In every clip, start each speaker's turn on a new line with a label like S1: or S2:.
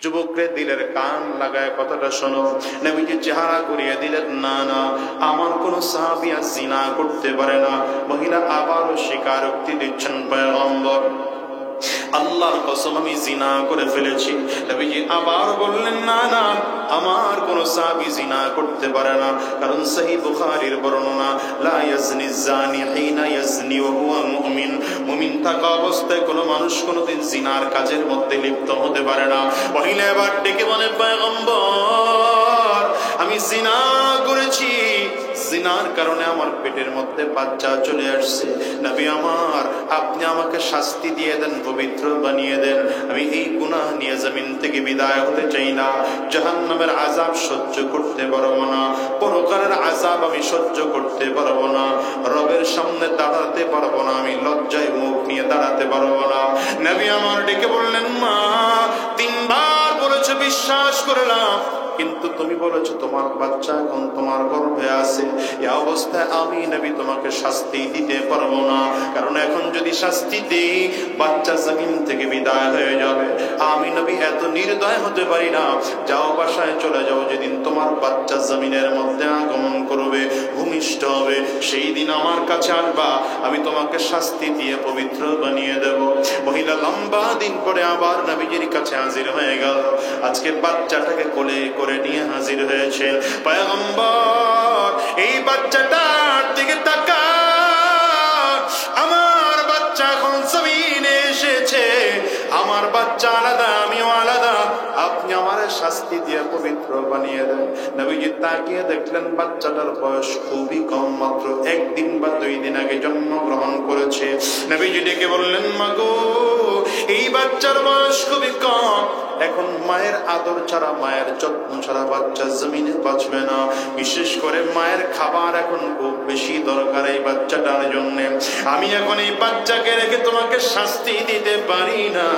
S1: যুবকরে দিলের কান লাগায় কথাটা শোনো। নবীজি চেহারা ঘুরিয়ে দিলেন, না না, আমার কোন সাহাবী জিনা করতে পারে না। মহিলা আবারও স্বীকারোক্তি দিচ্ছেন, পয়গম্বর আল্লাহর কসম আমি জিনা করে ফেলেছি। নবীজি আবার বললেন, না না, আমার কোন সাহাবী জিনা করতে পারে না, কারণ সহিহ বুখারীর বর্ণনা, লা ইয়াজনি জানি হিনা ইয়াজনি ওয়া হুয়া মুমিন, মুমিন থাকা অবস্থায় কোন মানুষ কোনদিন জিনার কাজের মধ্যে লিপ্ত হতে পারে না। মহিলা এবার ডেকে বলে, পয়গম্বর আমি জিনা করেছি, জিনার কারণে আমার পেটের মধ্যে বাচ্চা চলে আসছে। নবী আমার, আপনি আমাকে শাস্তি দিয়ে দেন, পবিত্র বানিয়ে দেন। আমি এই গুনাহ নিয়ে জমিন থেকে বিদায় হতে চাই না। জাহান্নামের আযাব সহ্য করতে পারবো না, পরকালের আযাব আমি সহ্য করতে পারবো না, রবের সামনে দাঁড়াতে পারবো না, আমি লজ্জায় মুখ নিয়ে দাঁড়াতে পারবো না। নবী আমার ডেকে বললেন, মা 3 বার বলেছে বিশ্বাস করলাম, কিন্তু তুমি বলেছো তোমার বাচ্চা এখন তোমার গর্ভে আছে। এই অবস্থায় আমি নবী তোমাকে শাস্তি দিতে পারবো না, কারণ এখন যদি শাস্তি দিই বাচ্চা জমিন থেকে বিদায় হয়ে যাবে। আমি নবী এত নির্দয় হতে পারি না। যাও বাসায় চলে যাও, যেদিন তোমার বাচ্চা জমিনের মধ্যে আগমন করবে, ভূমিষ্ঠ হবে, সেই দিন আমার কাছে আসবা, আমি তোমাকে শাস্তি দিয়ে পবিত্র বানিয়ে দেব। মহিলা লম্বা দিন পরে আবার নবীজির কাছে হাজির হয়ে গেল। আজকে বাচ্চাটাকে কোলে করে নিয়ে হাজির হয়েছে। পয়গম্বর এই বাচ্চাটার দিকে তাকান, আমার বাচ্চা এখন জমিনে এসেছে, আমার বাচ্চা আলাদা, আমিও আলাদা, আপনি আমার শাস্তি দিয়ে পবিত্র বানিয়ে দেন। নবীজি তাকিয়ে দেখলেন বাচ্চাটার বয়স খুবই কম, মাত্র 1 দিন বা 2 দিন আগে জন্মগ্রহণ করেছে। নবীজি ডেকে বললেন, মাগো এই বাচ্চার বয়স খুবই কম, এখন মায়ের আদর ছাড়া, মায়ের যত্ন ছাড়া বাচ্চা জমিনে বাঁচবে না। বিশেষ করে মায়ের খাবার এখন খুব বেশি দরকার এই বাচ্চাটার জন্য। আমি এখন এই বাচ্চাকে রেখে তোমাকে শাস্তি দিতে পারি না।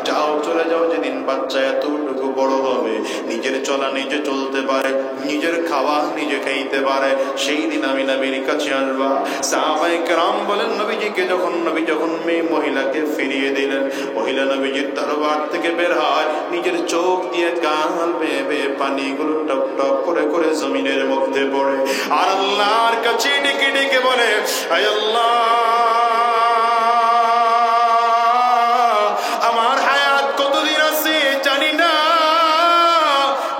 S1: যাও চলে যাও, যেদিন বাচ্চা এতটুকু বড় হবে, নিজের চলা নিজে চলতে পারে, নিজের খাওয়া নিজে খাইতে পারে, সেই দিন আমি নবীর কাছে আসবা। সাহাবায়ে কেরাম বলেন, নবীজিকে নবী যখন মেয়ে মহিলাকে ফিরিয়ে দিলেন, মহিলা নবীজির দরবার থেকে বের হয়, নিজের চোখ দিয়ে গাল বেয়ে বেয়ে পানিগুলো টপ টপ করে করে জমিনের মধ্যে পড়ে, আর আল্লাহর কাছে ডেকে ডেকে বলে, আয় আল্লাহ, আমার হায়াত কতদিন আছে জানি না,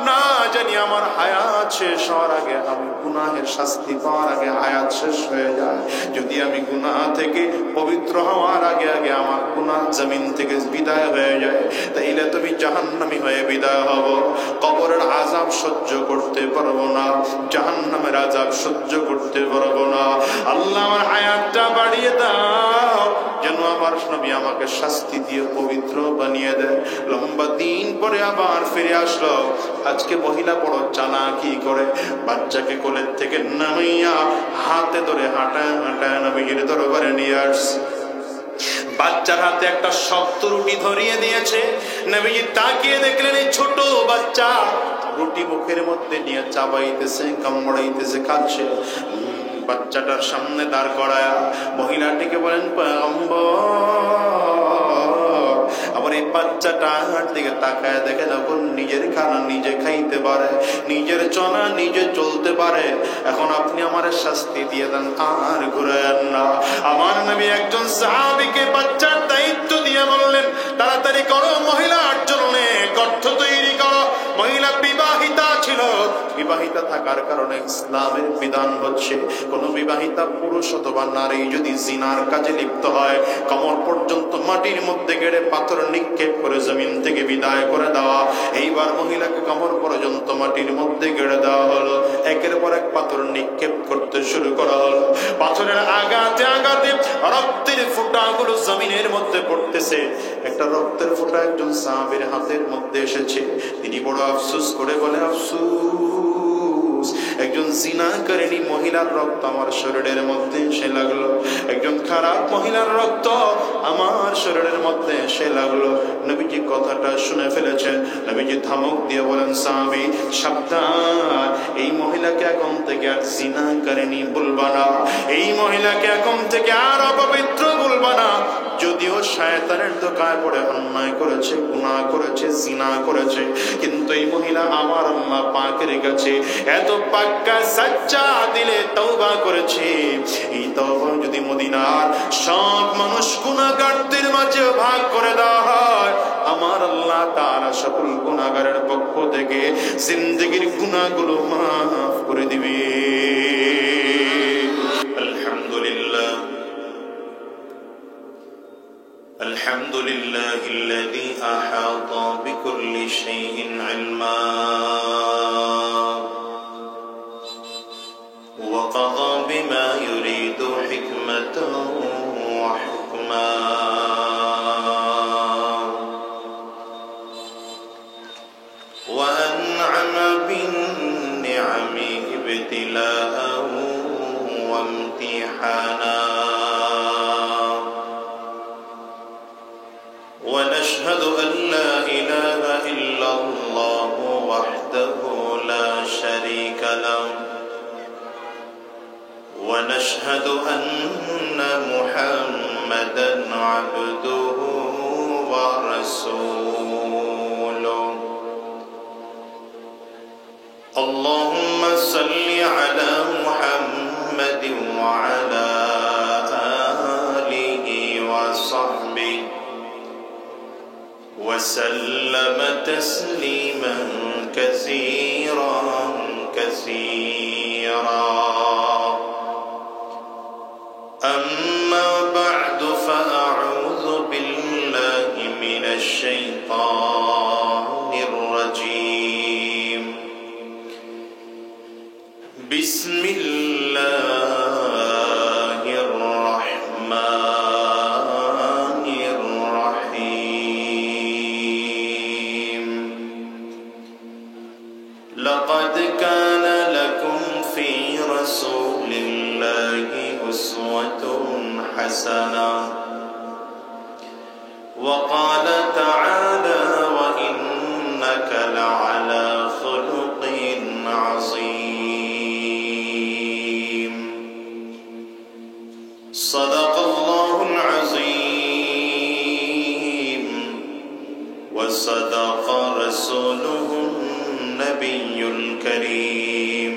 S1: না জানি আমার হায়াত শেষ হওয়ার আগে, আমি গুনাহের শাস্তি পাওয়ার আগে হায়াত শেষ হয়ে যায়। যদি আমি গুনাহ থেকে পবিত্র হওয়ার আগে আগে আমার গুনাহ জমিন থেকে বিদায় হয়ে যায়, তাইলে তুমি জাহান্নামী হয়ে বিদায় হব। কবরের আযাব সহ্য করতে পারবো না, জাহান্নামের আযাব সহ্য করতে পারবো না। আল্লাহ আমার হায়াতটা বাড়িয়ে দাও, যেন আমার নবী আমাকে শাস্তি দিয়ে পবিত্র বানিয়ে দেয়। লম্বা দিন পরে আবার ফিরে আসলো। আজকে মহিলা বড় চালাকি করে, বাচ্চাকে কোলের থেকে নামিয়া হাতে ধরে হাঁটায় হাঁটায় নবীর দরবারে নিয়ে আসছে। বাচ্চার হাতে একটা শক্ত রুটি ধরিয়ে দিয়েছে। নবীজি তাকিয়ে দেখলেন এই ছোট বাচ্চা রুটি মুখের মধ্যে নিয়ে চাবাইতেছে, কামড়াইতেছে, খাচ্ছে। বাচ্চাটার সামনে দাঁড় করায়া মহিলাটিকে বলেন, আবার এই বাচ্চাটার দিকে তাকায় দেখে যখন নিজের খানা নিজে খাইতে পারে, নিজের চলা নিজে চলতে পারে, এখন আপনি আমার শাস্তি দিয়ে দেন, আর ঘুরায়েন না। আমার নবী একজন সাহাবীকে বাচ্চার দায়িত্ব দিয়ে বললেন, তাড়াতাড়ি করো, মহিলার জন্য গর্ত তৈরি করো। মহিলা বিবাহিতা ছিল, বিবাহিতা থাকার কারণে ইসলামের বিধান হচ্ছে, কোন বিবাহিতা পুরুষ অথবা নারী যদি জিনার কাজে লিপ্ত হয়, কোমর পর্যন্ত মাটির মধ্যে গেড়ে পাথর নিক্ষেপ করে জমিন থেকে বিদায় করে দেওয়া। এইবার মহিলাকে কোমর পর্যন্ত মাটির মধ্যে গেড়ে দেওয়া হলো, একের পর এক পাথর নিক্ষেপ করতে শুরু করা হলো। পাথরের আঘাতে আঘাতে রক্তের ফোঁটাগুলো জমিনের মধ্যে পড়তেছে। একটা রক্তের ফোঁটা একজন সাহাবীর হাতের মধ্যে এসেছে। তিনি বড় আফসোস করে বলে, আফসোস, একজন জিনাকারিনী মহিলার রক্ত আমার শরীরের মধ্যে এসে লাগলো, একজন খারাপ মহিলার রক্ত আমার শরীরের মধ্যে এসে লাগলো। নবীজি কথাটা শুনে ফেলেছেন। নবীজি ধমক দিয়ে বলেন, সাহাবী সাবধান, এই মহিলাকে এখন থেকে আর জিনাকারিনী বলবা না, এই মহিলাকে এখন থেকে আর অপবিত্র বলবা না। যদিও শয়তানের ধোঁকায় পড়ে অন্যায় করেছে, গুনাহ করেছে, জিনা করেছে, কিন্তু এই মহিলা আমার আল্লাহ পাকের কাছে এত পাক্কা সাচ্চা দিলে তওবা করেছে। এই তওবা যদি মদিনার সব মানুষ গুনাহগারদের মাঝে ভাগ করে দেওয়া হয়, আমার আল্লাহ তাআলা সকল গুনাহগারের পক্ষ থেকে জিন্দেগীর গুনাহগুলো মাফ করে দিবে। আলহামদুলিল্লাহ الحمد لله الذي أحاط بكل شيء علما وقضى بما يريد حكمة وحكما وأنعم بالنعم ابتلاء وامتحانا ونشهد أن لا إله إلا الله وحده لا شريك له ونشهد أن محمدا عبده ورسوله اللهم صل على محمد وعلى آله وصحبه وسلم تسليما كثيرا كثيرا أما بعد فأعوذ بالله من الشيطان الرجيم بسم الله الرحمن الرحيم لقد كان لكم في رسول الله أسوة حسنة وقال تعالى وإنك لعلى خلق عظيم صدق الله العظيم وصدق رسوله النبي الكريم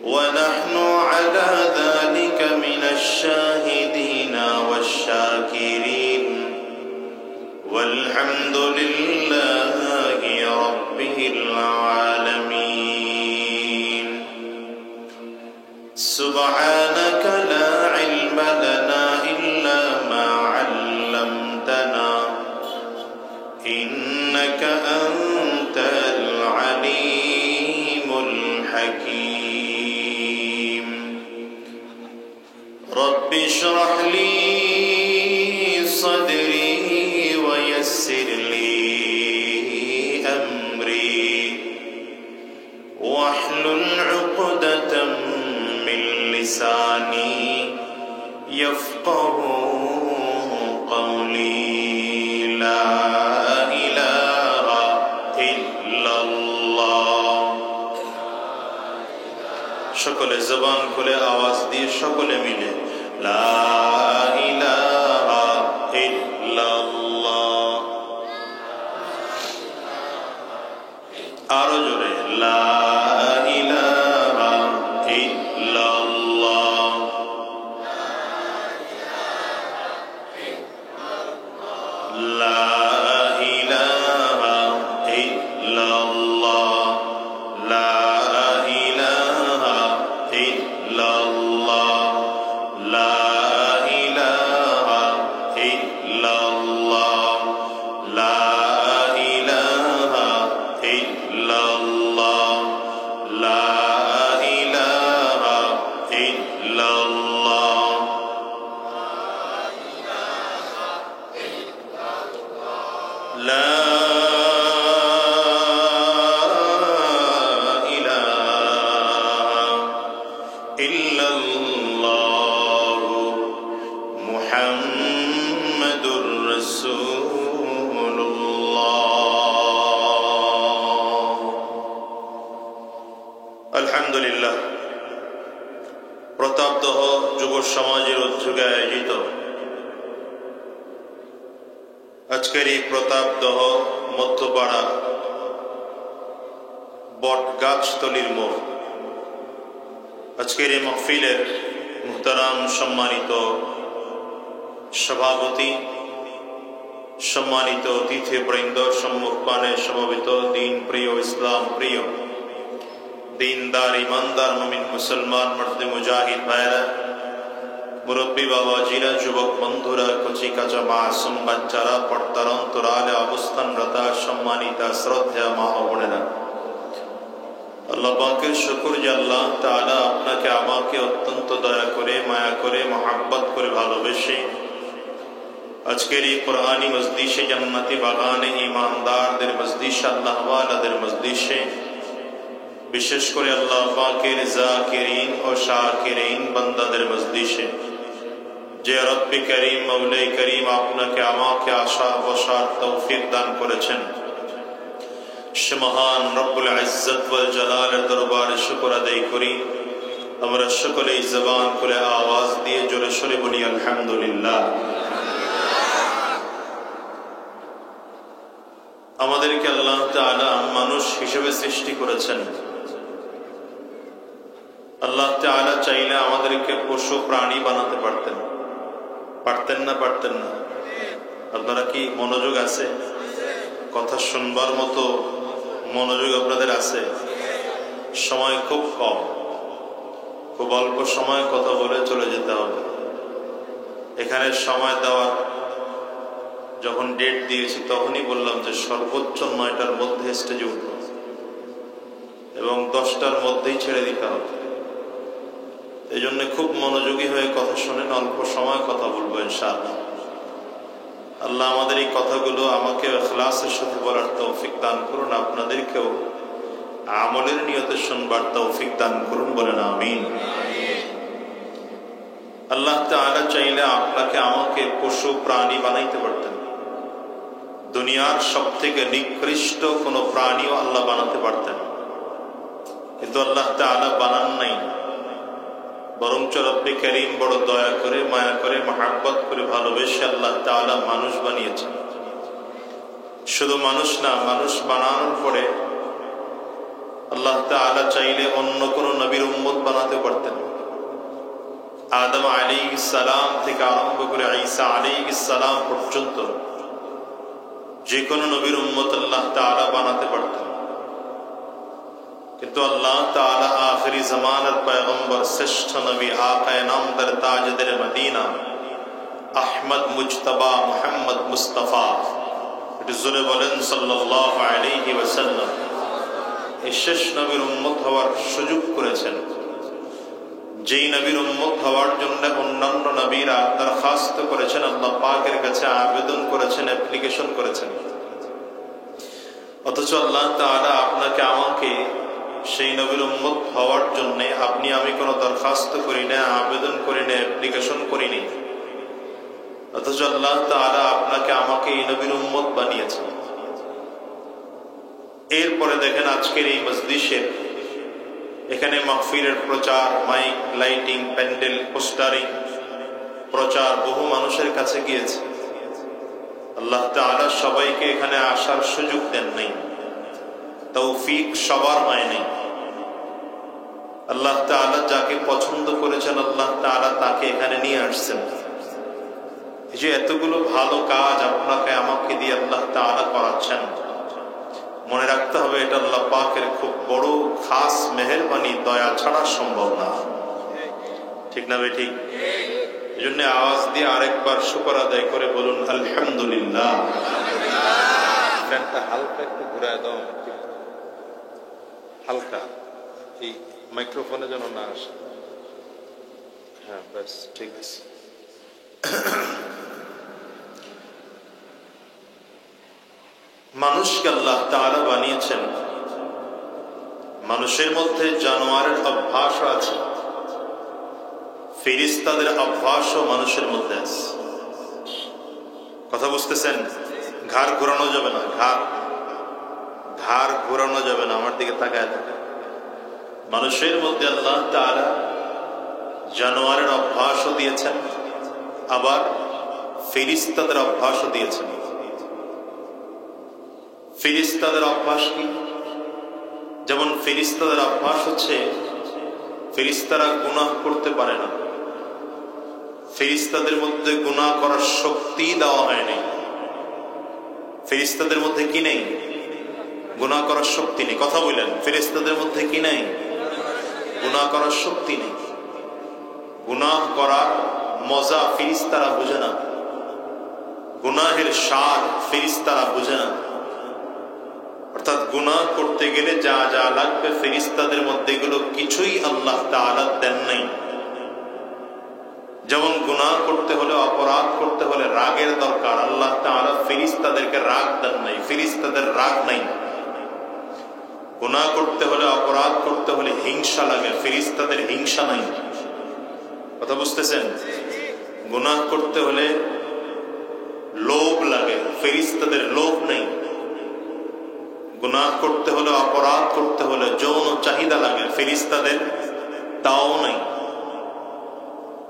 S1: ونحن على ذلك من الشاهدين والشاكرين والحمد لله رب العالمين سبحانك لا علم لنا إلا ما علمتنا إنك أنت العليم الحكيم رب اشرح لي صدري ويسر لي أمري واحلل عقدة من لساني يفقه قولي لا إله إلا الله সকলে জবান খুলে আওয়াজ দিয়ে সকলে মিলে লা ইলাহা ইল্লাল্লাহ আরো জোরে লা ইলাহা ইল্লাল্লাহ লা ইলাহা ইল্লাল্লাহ লা ইলাহা ইল্লাল্লাহ লা ইলাহা ইল্লাল্লাহ লা ইলাহা ইল্লাল্লাহ সমাজের উদ্যোগে আয়োজিত আজকের এই প্রতাপদহ মধ্যপাড়া বটগাছতলির মোড় আজকের এই মাহফিলের মুহতারাম সম্মানিত সভাপতি, সম্মানিত অতিথিবৃন্দ, সম্মুখপানে সমবেত দিন প্রিয়, ইসলাম প্রিয়, দিনদার ইমানদার মুমিন মুসলমান মর্দে মুজাহিদ ভাইরা, মুরব্বী বাবাজিরা, যুবক বন্ধুরা, কচি কাঁচা মাসুম বাচ্চারা, পর্দার অন্তরালে অবস্থানরতা সম্মানিতা শ্রদ্ধা মা ও বোনেরা, আল্লাহ পাকের শুকর যে আল্লাহ তাআলা আপনাকে আমাকে অত্যন্ত দয়া করে, মায়া করে, মহাব্বত করে ভালোবেসে আজকের এই কোরআনী মজলিসে, জান্নাতি বাগানে, ঈমানদারদের মজলিসে, আল্লাহ ওয়ালাদের মজলিসে, বিশেষ করে আল্লাহ পাকের যাকিরিন ও শাকিরিন বান্দাদের মজলিসে যে রব্বি করিম, মৌলাই করিম আপনাকে আমাকে আসার বসার তৌফিক দান করেছেন, সে মহান রব্বুল ইজ্জত ওয়াল জালালের দরবারে শুকর আদায় করি। আমরা সকলেই জবান খুলে আওয়াজ দিয়ে জোরে সোরে বলি আলহামদুলিল্লাহ। আমাদেরকে আল্লাহ তাআলা মানুষ হিসেবে সৃষ্টি করেছেন। আল্লাহ তাআলা চাইলে আমাদেরকে পশু প্রাণী বানাতে পারতেন, পারতেন না? পারতেন না? আপনারা কি মনোযোগ আছে? কথা শুনবার মতো মনোযোগ আপনাদের আছে? সময় খুব কম, খুব অল্প সময় কথা বলে চলে যেতে হবে। এখানে সময় দেওয়ার যখন ডেট দিয়েছি তখনই বললাম যে সর্বোচ্চ 9টার মধ্যে স্টেজে উঠব এবং 10টার মধ্যেই ছেড়ে দিতে হবে। এই জন্য খুব মনোযোগী হয়ে কথা শোনেন, অল্প সময় কথা বলবো ইনশাআল্লাহ। আল্লাহ আমাদের এই কথাগুলো আমাকে ইখলাসের সাথে বলার তৌফিক দান করুন, আপনাদেরকেও আমলের নিয়তে শুনবার তৌফিক দান করুন, বলেন আমিন। আল্লাহ তাআলা চাইলে আপনাকে আমাকে পশু প্রাণী বানাইতে পারতেন। দুনিয়ার সবথেকে নিকৃষ্ট কোনো প্রাণীও আল্লাহ বানাতে পারতেন, কিন্তু আল্লাহ তাআলা বানান নাই। বরঞ্চ রব্বে করিম বড় দয়া করে, মায়া করে, মহাব্বত করে, ভালোবেসে আল্লাহ তাআলা মানুষ বানিয়েছেন। শুধু মানুষ না, মানুষ বানানোর পরে আল্লাহ তাআলা চাইলে অন্য কোন নবীর উম্মত বানাতে পারতেন। আদম আলাইহিস সালাম থেকে আরম্ভ করে ঈসা আলাইহিস সালাম পর্যন্ত যে কোনো নবীর উম্মত আল্লাহ তাআলা বানাতে পারতেন, কিন্তু আল্লাহ তাআলা আখিরি জামানার পয়গম্বর, শ্রেষ্ঠ নবী, আকায়ে নামদার, তাজদারে মদিনা, আহমদ মুজতবা মুহাম্মদ মুস্তাফা, একটু জোরে বলেন সাল্লাল্লাহু আলাইহি ওয়াসাল্লাম, এই শেষ নবীর উম্মত হওয়ার সুযোগ করেছেন। যেই নবীর উম্মত হওয়ার জন্য অন্যান্য নবীরা দরখাস্ত করেছেন, আল্লাহ পাকের কাছে আবেদন করেছেন, অ্যাপ্লিকেশন করেছেন, অথচ আল্লাহ তাআলা আপনাকে আমাকে সেই নবীর উম্মত হওয়ার জন্য আপনি আমি কোনো দরখাস্ত করি না, আবেদন করি না, অ্যাপ্লিকেশন করিনি, অথচ আল্লাহ তাআলা আপনাকে আমাকে এই নবীর উম্মত বানিয়েছেন। এরপরে দেখেন আজকের এই মজলিসের এখানে মাহফিলের প্রচার, মাইক, লাইটিং, প্যান্ডেল, পোস্টারিং, প্রচার বহু মানুষের কাছে গিয়েছে। আল্লাহ তাআলা সবাইকে এখানে আসার সুযোগ দেন নাই, তৌফিক সবার হয় নাই। আল্লাহ তাআলা যাকে পছন্দ করেছেন আল্লাহ তাআলা তাকে এখানে নিয়ে আসছেন। এই যে এতগুলো ভালো কাজ আপনাকে আমাকে দিয়ে আল্লাহ তাআলা করাচ্ছেন, মনে রাখতে হবে এটা আল্লাহ পাকের খুব বড় খাস মেহেরবানি, দয়া ছাড়া সম্ভব না। ঠিক না ভাই? ঠিক। এই জন্য আওয়াজ দিয়ে আরেকবার শুকর আদায় করে বলুন আলহামদুলিল্লাহ। ফ্যানটা হালকা একটু ঘুরায় দাও, হালকা, এই মাইক্রোফোনে যেন না আসে। হ্যাঁ, ব্যাস ঠিক আছে। মানুষকে আল্লাহ তাআলা বানিয়েছেন, মানুষের মধ্যে জানোয়ারের অভ্যাস আছে, ফেরেশতাদের অভ্যাসও মানুষের মধ্যে আছে। কথা বুঝতেছেন? ঘাড় ঘোরানো যাবে না, ঘাড় ঘোরানো যাবে না, আমার দিকে তাকায় থাকে। মানুষের মধ্যে আল্লাহ তাআলা জানোয়ারের অভ্যাসও দিয়েছেন, আবার ফেরেশতাদের অভ্যাসও দিয়েছেন। ফেরেশতাদের অভ্যাস কি? যেমন ফেরেশতাদের অভ্যাস হচ্ছে ফেরেশতারা গুনাহ করতে পারে না, ফেরেশতাদের মধ্যে গুনাহ করার শক্তি দেওয়া হয়নি। ফেরেশতাদের মধ্যে কি নেই? গুনাহ করার শক্তি নেই। কথা বললেন, ফেরেশতাদের মধ্যে কি নেই? গুনাহ করার শক্তি নেই। গুনাহ করার মজা ফেরেশতারা বুঝে না, গুনাহের স্বাদ ফেরেশতারা বুঝে না। অর্থাৎ গুনাহ করতে গেলে যা যা লাগবে ফেরেশতাদের মধ্যে এগুলো কিছুই আল্লাহ তাআলা দেন নাই। যেমন গুনাহ করতে হলে, অপরাধ করতে হলে রাগের দরকার, আল্লাহ তাআলা ফেরেশতাদেরকে রাগ দেন নাই, ফেরেশতাদের রাগ নাই। গুনাহ করতে হলে, অপরাধ করতে হলে হিংসা লাগে, ফেরেশতাদের হিংসা নাই। কথা বুঝতেছেন? গুনাহ করতে হলে লোভ লাগে, ফেরেশতাদের লোভ নেই। গুনাহ করতে হলে, অপরাধ করতে হলে যৌন চাহিদা লাগে, ফেরেশতাদের তাও নেই।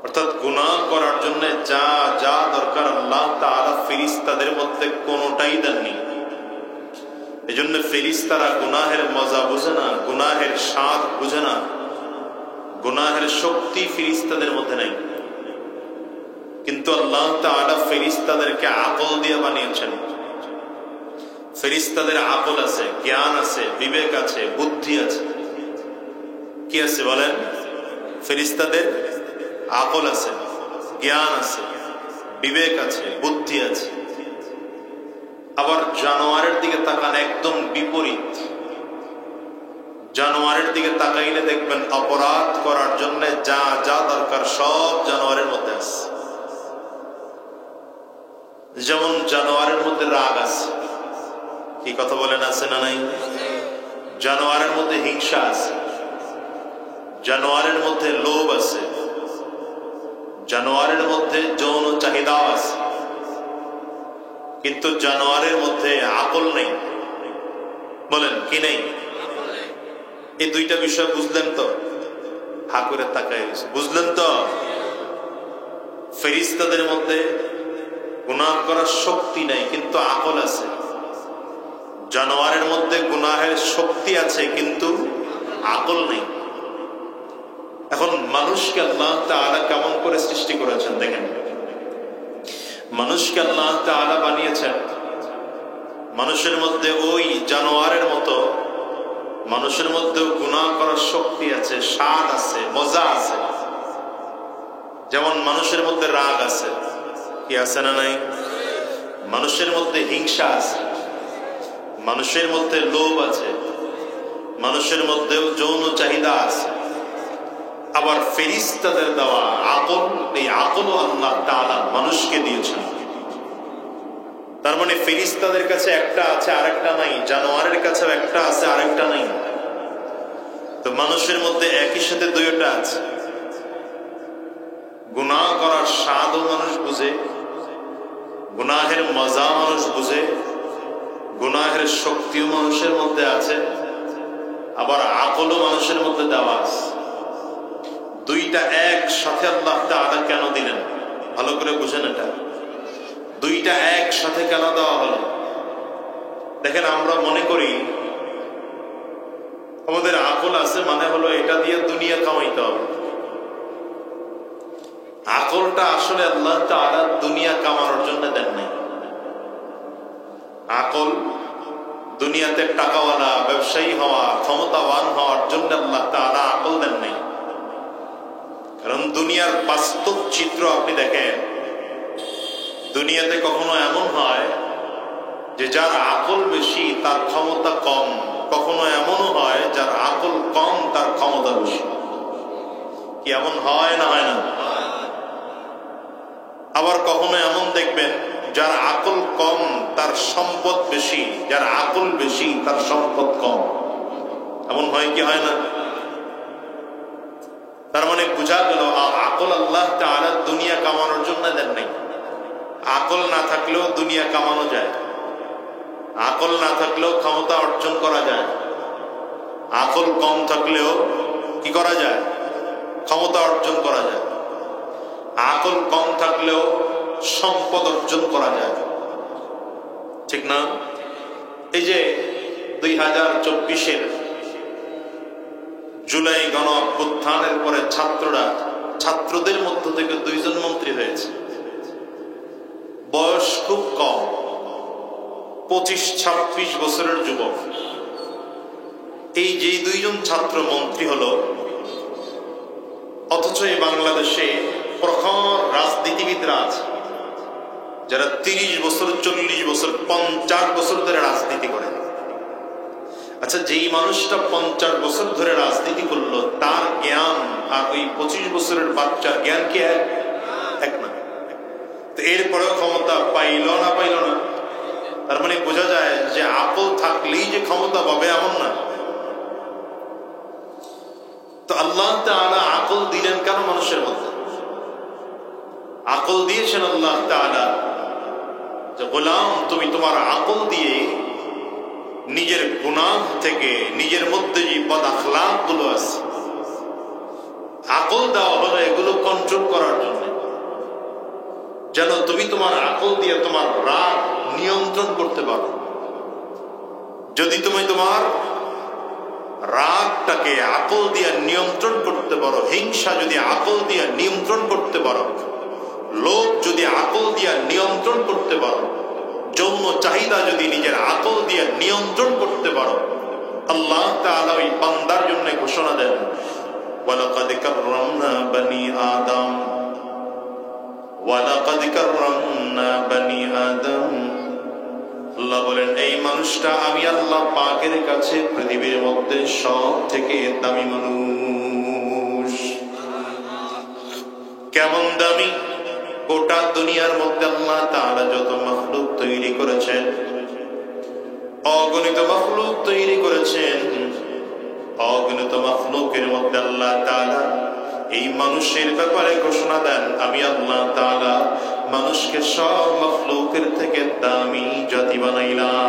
S1: অর্থাৎ গুনাহ করার জন্য যা যা দরকার আল্লাহ তাআলা ফেরেশতাদের মধ্যে কোনোটাই দেননি। এজন্য ফেরেশতারা গুনাহের মজা বুঝে না, গুনাহের স্বাদ বুঝে না, গুনাহের শক্তি ফেরেশতাদের মধ্যে নাই। কিন্তু আল্লাহ তাআলা ফেরেশতাদেরকে আকল দিয়ে বানিয়েছেন। ফেরেশতাদের আকল আছে, জ্ঞান আছে, বিবেক আছে, বুদ্ধি আছে। কি আছে বলেন? ফেরেশতাদের আকল আছে, জ্ঞান আছে, বিবেক আছে, বুদ্ধি আছে। আবার জানোয়ারের দিকে তাকান, একদম বিপরীত। জানোয়ারের দিকে তাকাইলে দেখবেন অপরাধ করার জন্য যা যা দরকার সব জানোয়ারের মধ্যে আছে। যেমন জানোয়ারের মধ্যে রাগ আছে, কি কথা বলেন, আছে না নাই? জানোয়ারের মধ্যে হিংসা আছে, জানোয়ারের মধ্যে লোভ আছে, জানোয়ারের মধ্যে যৌন চাহিদাও আছে। কিন্তু জানোয়ারের মধ্যে আকল নেই। বলেন কি নেই? এই দুইটা বিষয় বুঝলেন তো? হা করে তাকায় বুঝলেন তো? ফেরেশতাদের মধ্যে গুনাহ করার শক্তি নাই, কিন্তু আকল আছে। জানোয়ারের মধ্যে গুনাহের শক্তি আছে, কিন্তু আকল নেই। এখন মানুষকে আল্লাহ তাআলা কেমন করে সৃষ্টি করেছেন দেখেন। মানুষকে আল্লাহ তাআলা বানিয়েছেন, মানুষের মধ্যে ওই জানোয়ারের মতো মানুষের মধ্যেও গুনাহ করার শক্তি আছে, স্বাদ আছে, মজা আছে। যেমন মানুষের মধ্যে রাগ আছে, কি আছে না নাই? মানুষের মধ্যে হিংসা আছে, মানুষের মধ্যে লোভ আছে, মানুষের মধ্যেও যৌন চাহিদা আছে। আবার ফেরেশতাদের দেওয়া আকল, এই আকলও আল্লাহ তাআলা মানুষকে দিয়েছেন। তার মানে ফেরেশতাদের কাছে একটা আছে আরেকটা নাই, জানোয়ারের কাছেও একটা আছে আরেকটা নাই। তো মানুষের মধ্যে একই সাথে দুইটা আছে। গুনাহ করার স্বাদও মানুষ বুঝে, গুনাহের মজা মানুষ বুঝে, গুনাহের শক্তিও মানুষের মধ্যে আছে, আবার আকলও মানুষের মধ্যে দেওয়া আছে। দুইটা একসাথে আল্লাহ তাআলা কেন দিলেন? ভালো করে বুঝেন এটা। দুইটা একসাথে কেন দেওয়া হলো? দেখেন, আমরা মনে করি আমাদের আকল আছে মানে হলো এটা দিয়ে দুনিয়া কামাইতে হবে। আকলটা আসলে আল্লাহ তাআলা দুনিয়া কামানোর জন্য দেন নাই। আকল দুনিয়াতে টাকাওয়ালা, ব্যবসায়ী হওয়া, ক্ষমতাবান হওয়ার জন্য আল্লাহ তাআলা আকল দেন নাই। কারণ দুনিয়ার বাস্তব চিত্র আপনি দেখেন, দুনিয়াতে কখনো এমন হয় যে যার আকল বেশি তার ক্ষমতা কম, কখনো এমনও হয় যার আকল কম তার ক্ষমতা বেশি। কি এমন হয় না হয় না? আবার কখনো এমন দেখবেন যার আকল কম তার সম্পদ বেশি, যার আকল বেশি তার সম্পদ কম। এমন হয় কি হয় না? তার মানে বোঝা গেল আকল আল্লাহ তাআলা দুনিয়া কামানোর জন্য দেন নাই। আকল না থাকলেও দুনিয়া কামানো যায়, আকল না থাকলেও ক্ষমতা অর্জন করা যায়, আকল কম থাকলেও কি করা যায়? ক্ষমতা অর্জন করা যায়, আকল কম থাকলেও সম্পদ অর্জন করা যায়, ঠিক না? এই যে 2024-এর জুলাই গণ অভ্যুত্থানের পরে ছাত্রদের মধ্য থেকে 2 জন মন্ত্রী হয়েছে, বয়স খুব কম, 25-26 বছরের যুবক। এই যে 2 জন ছাত্র মন্ত্রী হলো, অথচ এই বাংলাদেশে প্রখর রাজনীতিবিদরা আছে যারা 30 বছর, 40 বছর, 50 বছর ধরে রাজনীতি করে। আচ্ছা, যেই মানুষটা 50 বছর ধরে রাজনীতি করলো, তার জ্ঞান আর ওই 25 বছরের বাচ্চার জ্ঞান কি এক না? তো এরপরেও ক্ষমতা পাইল না? তার মানে বোঝা যায় যে আকল থাকলেই যে ক্ষমতা পাবে এমন না। তো আল্লাহ তাআলা আকল দিলেন কেন মানুষের মধ্যে? আকল দিয়েছেন আল্লাহ তাআলা যে গোলাম, তুমি তোমার আকল দিয়ে নিজের গুনাহ থেকে, নিজের মধ্যে যে বদ আখলাক গুলো আছে, আকল দেওয়া হলো এগুলো কন্ট্রোল করার জন্য, যেন তুমি তোমার আকল দিয়ে তোমার রাগ নিয়ন্ত্রণ করতে পারো। যদি তুমি তোমার রাগটাকে আকল দিয়ে নিয়ন্ত্রণ করতে পারো, হিংসা যদি আকল দিয়ে নিয়ন্ত্রণ করতে পারো, লোভ যদি আকল দিয়ে নিয়ন্ত্রণ করতে পারো, যৌন চাহিদা যদি নিজের আকল দিয়ে নিয়ন্ত্রণ করতে পারো, আল্লাহ তাআলা ওই বান্দার জন্য ঘোষণা দেন, ওয়ালাকাদ কাররামনা বনি আদম, ওয়ালাকাদ কাররামনা বনি আদম। আল্লাহ বলেন, এই মানুষটা আমি আল্লাহ পাকের কাছে পৃথিবীর মধ্যে সব থেকে দামি মানুষ। কেমন দামি? গোটা দুনিয়ার মধ্যে আল্লাহ তাআলা যত মাখলুক তৈরি করেছেন, অগণিত মাখলুক তৈরি করেছেন, অগণিত মাখলুকের মধ্যে আল্লাহ তাআলা এই মানুষের ব্যাপারে ঘোষণা দেন, আমি আল্লাহ তাআলা মানুষকে সব মাখলুকের থেকে দামি জাতি বানাইলাম।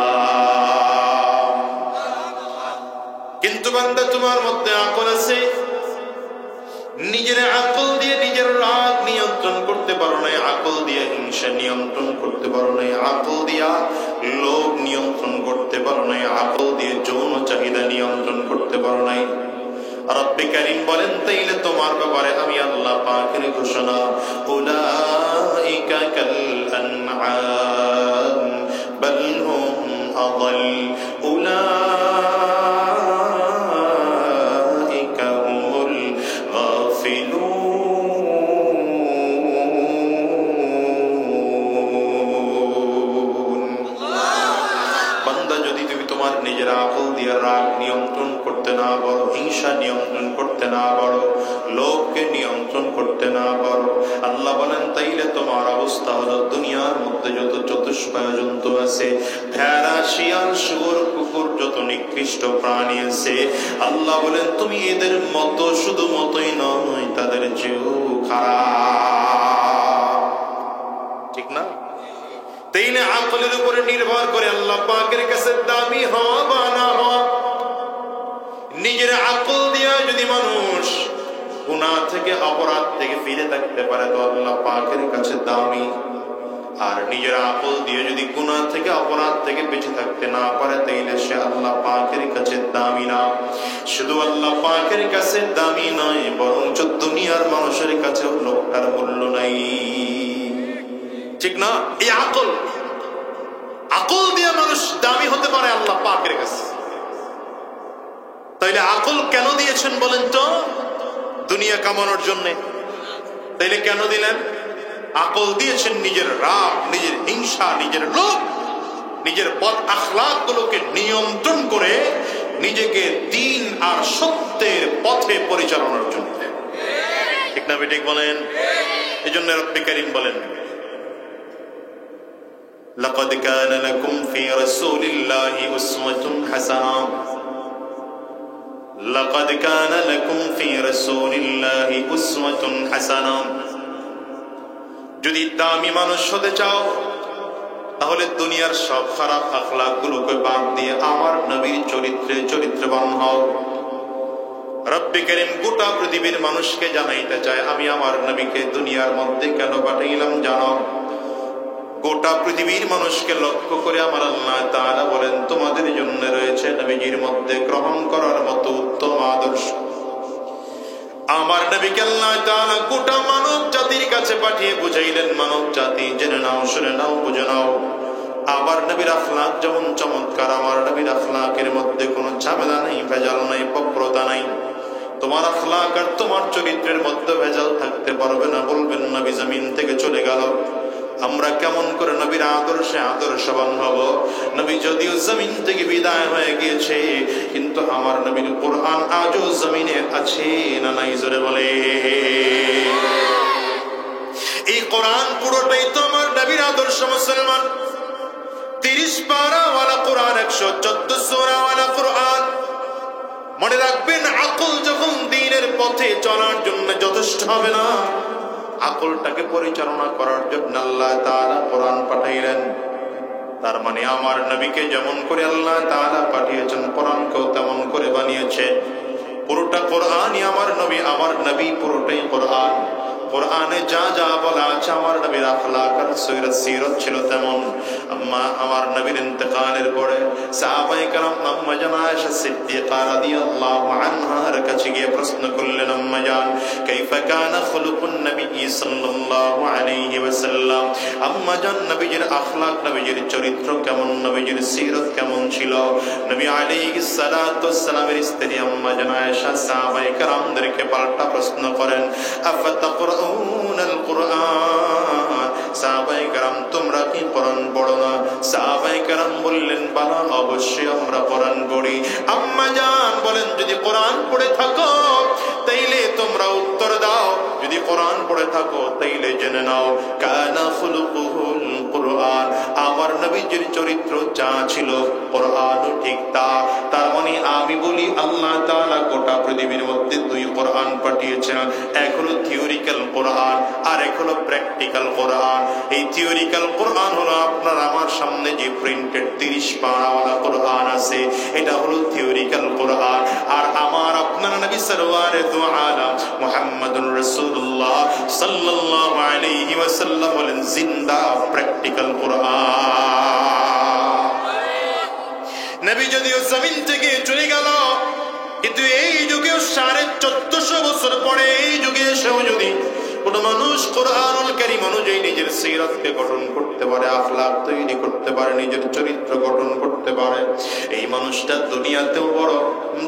S1: কিন্তু বান্দা, তোমার মধ্যে আকল আছে, নিজের আকল দিয়ে নিজের রাগ নিয়ন্ত্রণ করতে পারো নাই, আকল দিয়ে হিংসা নিয়ন্ত্রণ করতে পারো নাই, আকল দিয়া লোভ নিয়ন্ত্রণ করতে পারো নাই, আকল দিয়ে যৌন চাহিদা নিয়ন্ত্রণ করতে পারো নাই। রব্বে কারীম বলেন, তাইলে তোমার ব্যাপারে আমি আল্লাহ পাকের ঘোষণা, উলাইকা কাল আনআম বাল হুম আদাল, উলাইকা হুমুল গাফিলুন। বান্দা, যদি তুমি তোমার নিজের আকল দিয়ে রাগ নিয়ন্ত্রণ করতে না পারো, হিংসা নিয়ন্ত্রণ করতে না পারো, লোভকে নিয়ন্ত্রণ করতে না পারো, আল্লাহ বলেন তাইলে তোমার অবস্থা হলো দুনিয়ার মধ্যে যত চতুষ্পায় জন্তু আছে, ভেড়া, শিয়াল, শুয়োর, কুকুর, যত নিকৃষ্ট প্রাণী আছে, আল্লাহ বলেন তুমি এদের মতো, শুধু মতোই নয়, তাদের চেয়েও খারাপ, ঠিক না? তাইলে আকলের উপরে নির্ভর করে আল্লাহ পাকের কাছে দামি হওয়া বা না হওয়া। নিজের আকল দিয়া যদি মানুষ গুনাহ থেকে, অপরাধ থেকে ফিরে থাকতে পারে, তো আল্লাহ পাকের কাছে দামি। আর নিজের আকল দিয়ে যদি গুনাহ থেকে, অপরাধ থেকে বেঁচে থাকতে না পারে, তাইলে সে আল্লাহ পাকের কাছে দামি না। শুধু আল্লাহ পাকের কাছে দামি নয়, বরঞ্চ দুনিয়ার মানুষের কাছে লোকটার মূল্য নাই, ঠিক না? এই আকল দিয়ে মানুষ দামি হতে পারে আল্লাহ পাকের কাছে। তাইলে আকল কেন দিয়েছেন বলেন তো? দুনিয়া কামানোর জন্য। তাইলে কেন দিলেন? আকল দিয়েছেন নিজের রাগ, নিজের হিংসা, নিজের লোভ, নিজের বদ আখলাক গুলোকে নিয়ন্ত্রণ করে নিজেকে দ্বীন আর সত্যের পথে পরিচালনার জন্য, ঠিক না? ঠিক বলেন। এই জন্য রব্বে কারীম বলেন, লাকাদ কানা লাকুম ফি রাসূলিল্লাহি উসওয়াতুন হাসানাহ, লাকাদ কানা লাকুম ফি রাসূলিল্লাহি উসওয়াতুন হাসানাহ। যদি দামি মানুষ হতে চাও, তাহলে দুনিয়ার সব খারাপ আখলাক গুলোকে বাদ দিয়ে আমার নবীর চরিত্রে চরিত্রবান হও। রব্বে কারীম গোটা পৃথিবীর মানুষকে জানাইতে চায়, আমি আমার নবীকে দুনিয়ার মধ্যে কেন পাঠাইলাম জানো? গোটা পৃথিবীর মানুষকে লক্ষ্য করে আমার আল্লাহ তাআলা বলেন, তোমাদের জন্য রয়েছে নবীজির মধ্যে গ্রহণ করার মতো উত্তম আদর্শ। আমার নবীকে আল্লাহ তাআলা গোটা মানব জাতির কাছে পাঠিয়ে বুঝাইলেন, মানব জাতি জেনে নাও, শুনে নাও, বুঝে নাও, আমার নবীর আখলাক যেমন চমৎকার, আমার নবীর আখলাকের মধ্যে কোনো ঝামেলা নেই, ভেজাল নাই, বক্রতা নাই। তোমার আখলাক আর তোমার চরিত্রের মধ্যে ভেজাল থাকতে পারবে না। বলবেন নবী জমিন থেকে চলে গেল, আমরা কেমন করে নবীর আদর্শে আদর্শবান হব? নবী যদিও জমিন থেকে বিদায় হয়ে গিয়েছে, কিন্তু আমার নবীর কোরআন আজও জমিনে আছে না নাই? জোরে বলে। এই কোরআন পুরোটাই তো আমার নবীর আদর্শ। মুসলমান 30 পারা ওয়ালা কোরআন, 114 সূরা ওয়ালা কোরআন। মনে রাখবেন, আকল যখন দ্বীনের পথে চলার জন্য যথেষ্ট হবে না, আকলটাকে পরিচালনা করার জন্য আল্লাহ তাআলা কোরআন পাঠাইলেন। তার মানে আমার নবীকে যেমন করে আল্লাহ তাআলা পাঠিয়েছেন, কোরআনকেও তেমন করে বানিয়েছে। পুরোটা কোরআনই আমার নবী পুরোটাই কোরআন। কোরআনে যা যা বলা আছে আমার নবীর আখলাক আর সিরাত ছিল তেমন। আমার নবীর ইন্তেকালের পরে সাহাবায়ে কেরাম আম্মা জান আয়েশা সিদ্দিকা রাদিয়াল্লাহু আনহার কাছে গিয়ে প্রশ্ন করলেন, আম্মা জান কাইফা কানা খুলুকুন নবী সাল্লাল্লাহু আলাইহি ওয়াসাল্লাম, আম্মা জান নবীজির আখলাক, নবীজির চরিত্র কেমন, নবীজির সিরাত কেমন ছিল? নবী আলাইহিস সালাতু ওয়াস সালামের স্ত্রী আম্মা জান আয়েশা সাহাবায়ে কেরামদেরকে পাল্টা প্রশ্ন করেন, আফাতাকরাউনাল কুরআন, সাহাবায়ে কেরাম তোমরা কি কোরআন পড়ো না? সাহাবায়ে কেরাম বললেন, বালা, অবশ্যই আমরা কোরআন পড়ি। আম্মা জান বলেন, যদি কোরআন পড়ে থাকো তাইলে তোমরা উত্তর দাও, যদি কোরআন পড়ে থাকো তাইলে জেনে নাও কানা খুলুকুল কুরআন, আমার নবীজির চরিত্র যা ছিল কোরআনও ঠিক তা। তার মানে আমি বলি আল্লাহ তাআলা গোটা পৃথিবীর মধ্যে 2 কোরআন পাঠিয়েছেন, এক হলো থিওরিক্যাল কোরআন আর এক হলো প্র্যাকটিক্যাল কোরআন। এই থিওরিক্যাল কোরআন হলো আপনার আমার সামনে যে প্রিন্টেড 30 পারাওয়ালা কোরআন আছে, এটা হলো থিওরিক্যাল কোরআন। আর আমার আপনার নবী সরওয়ারে দু আলম মুহাম্মদুর রাসূলুল্লাহ সাল্লাল্লাহু আলাইহি ওয়াসাল্লাম বলেন, জিন্দা প্র্যাকটিক্যাল কোরআন। নবী যদিও জমিন থেকে চলে গেল, কিন্তু এই যুগেও 1450 বছর পরে এই যুগে এসেও যদি কোন মানুষ কোরআনুল কারীম অনুযায়ী নিজের সিরাতকে গঠন করতে পারে, আখলাক তৈরি করতে পারে, নিজের চরিত্র গঠন করতে পারে, এই মানুষটা দুনিয়াতেও বড়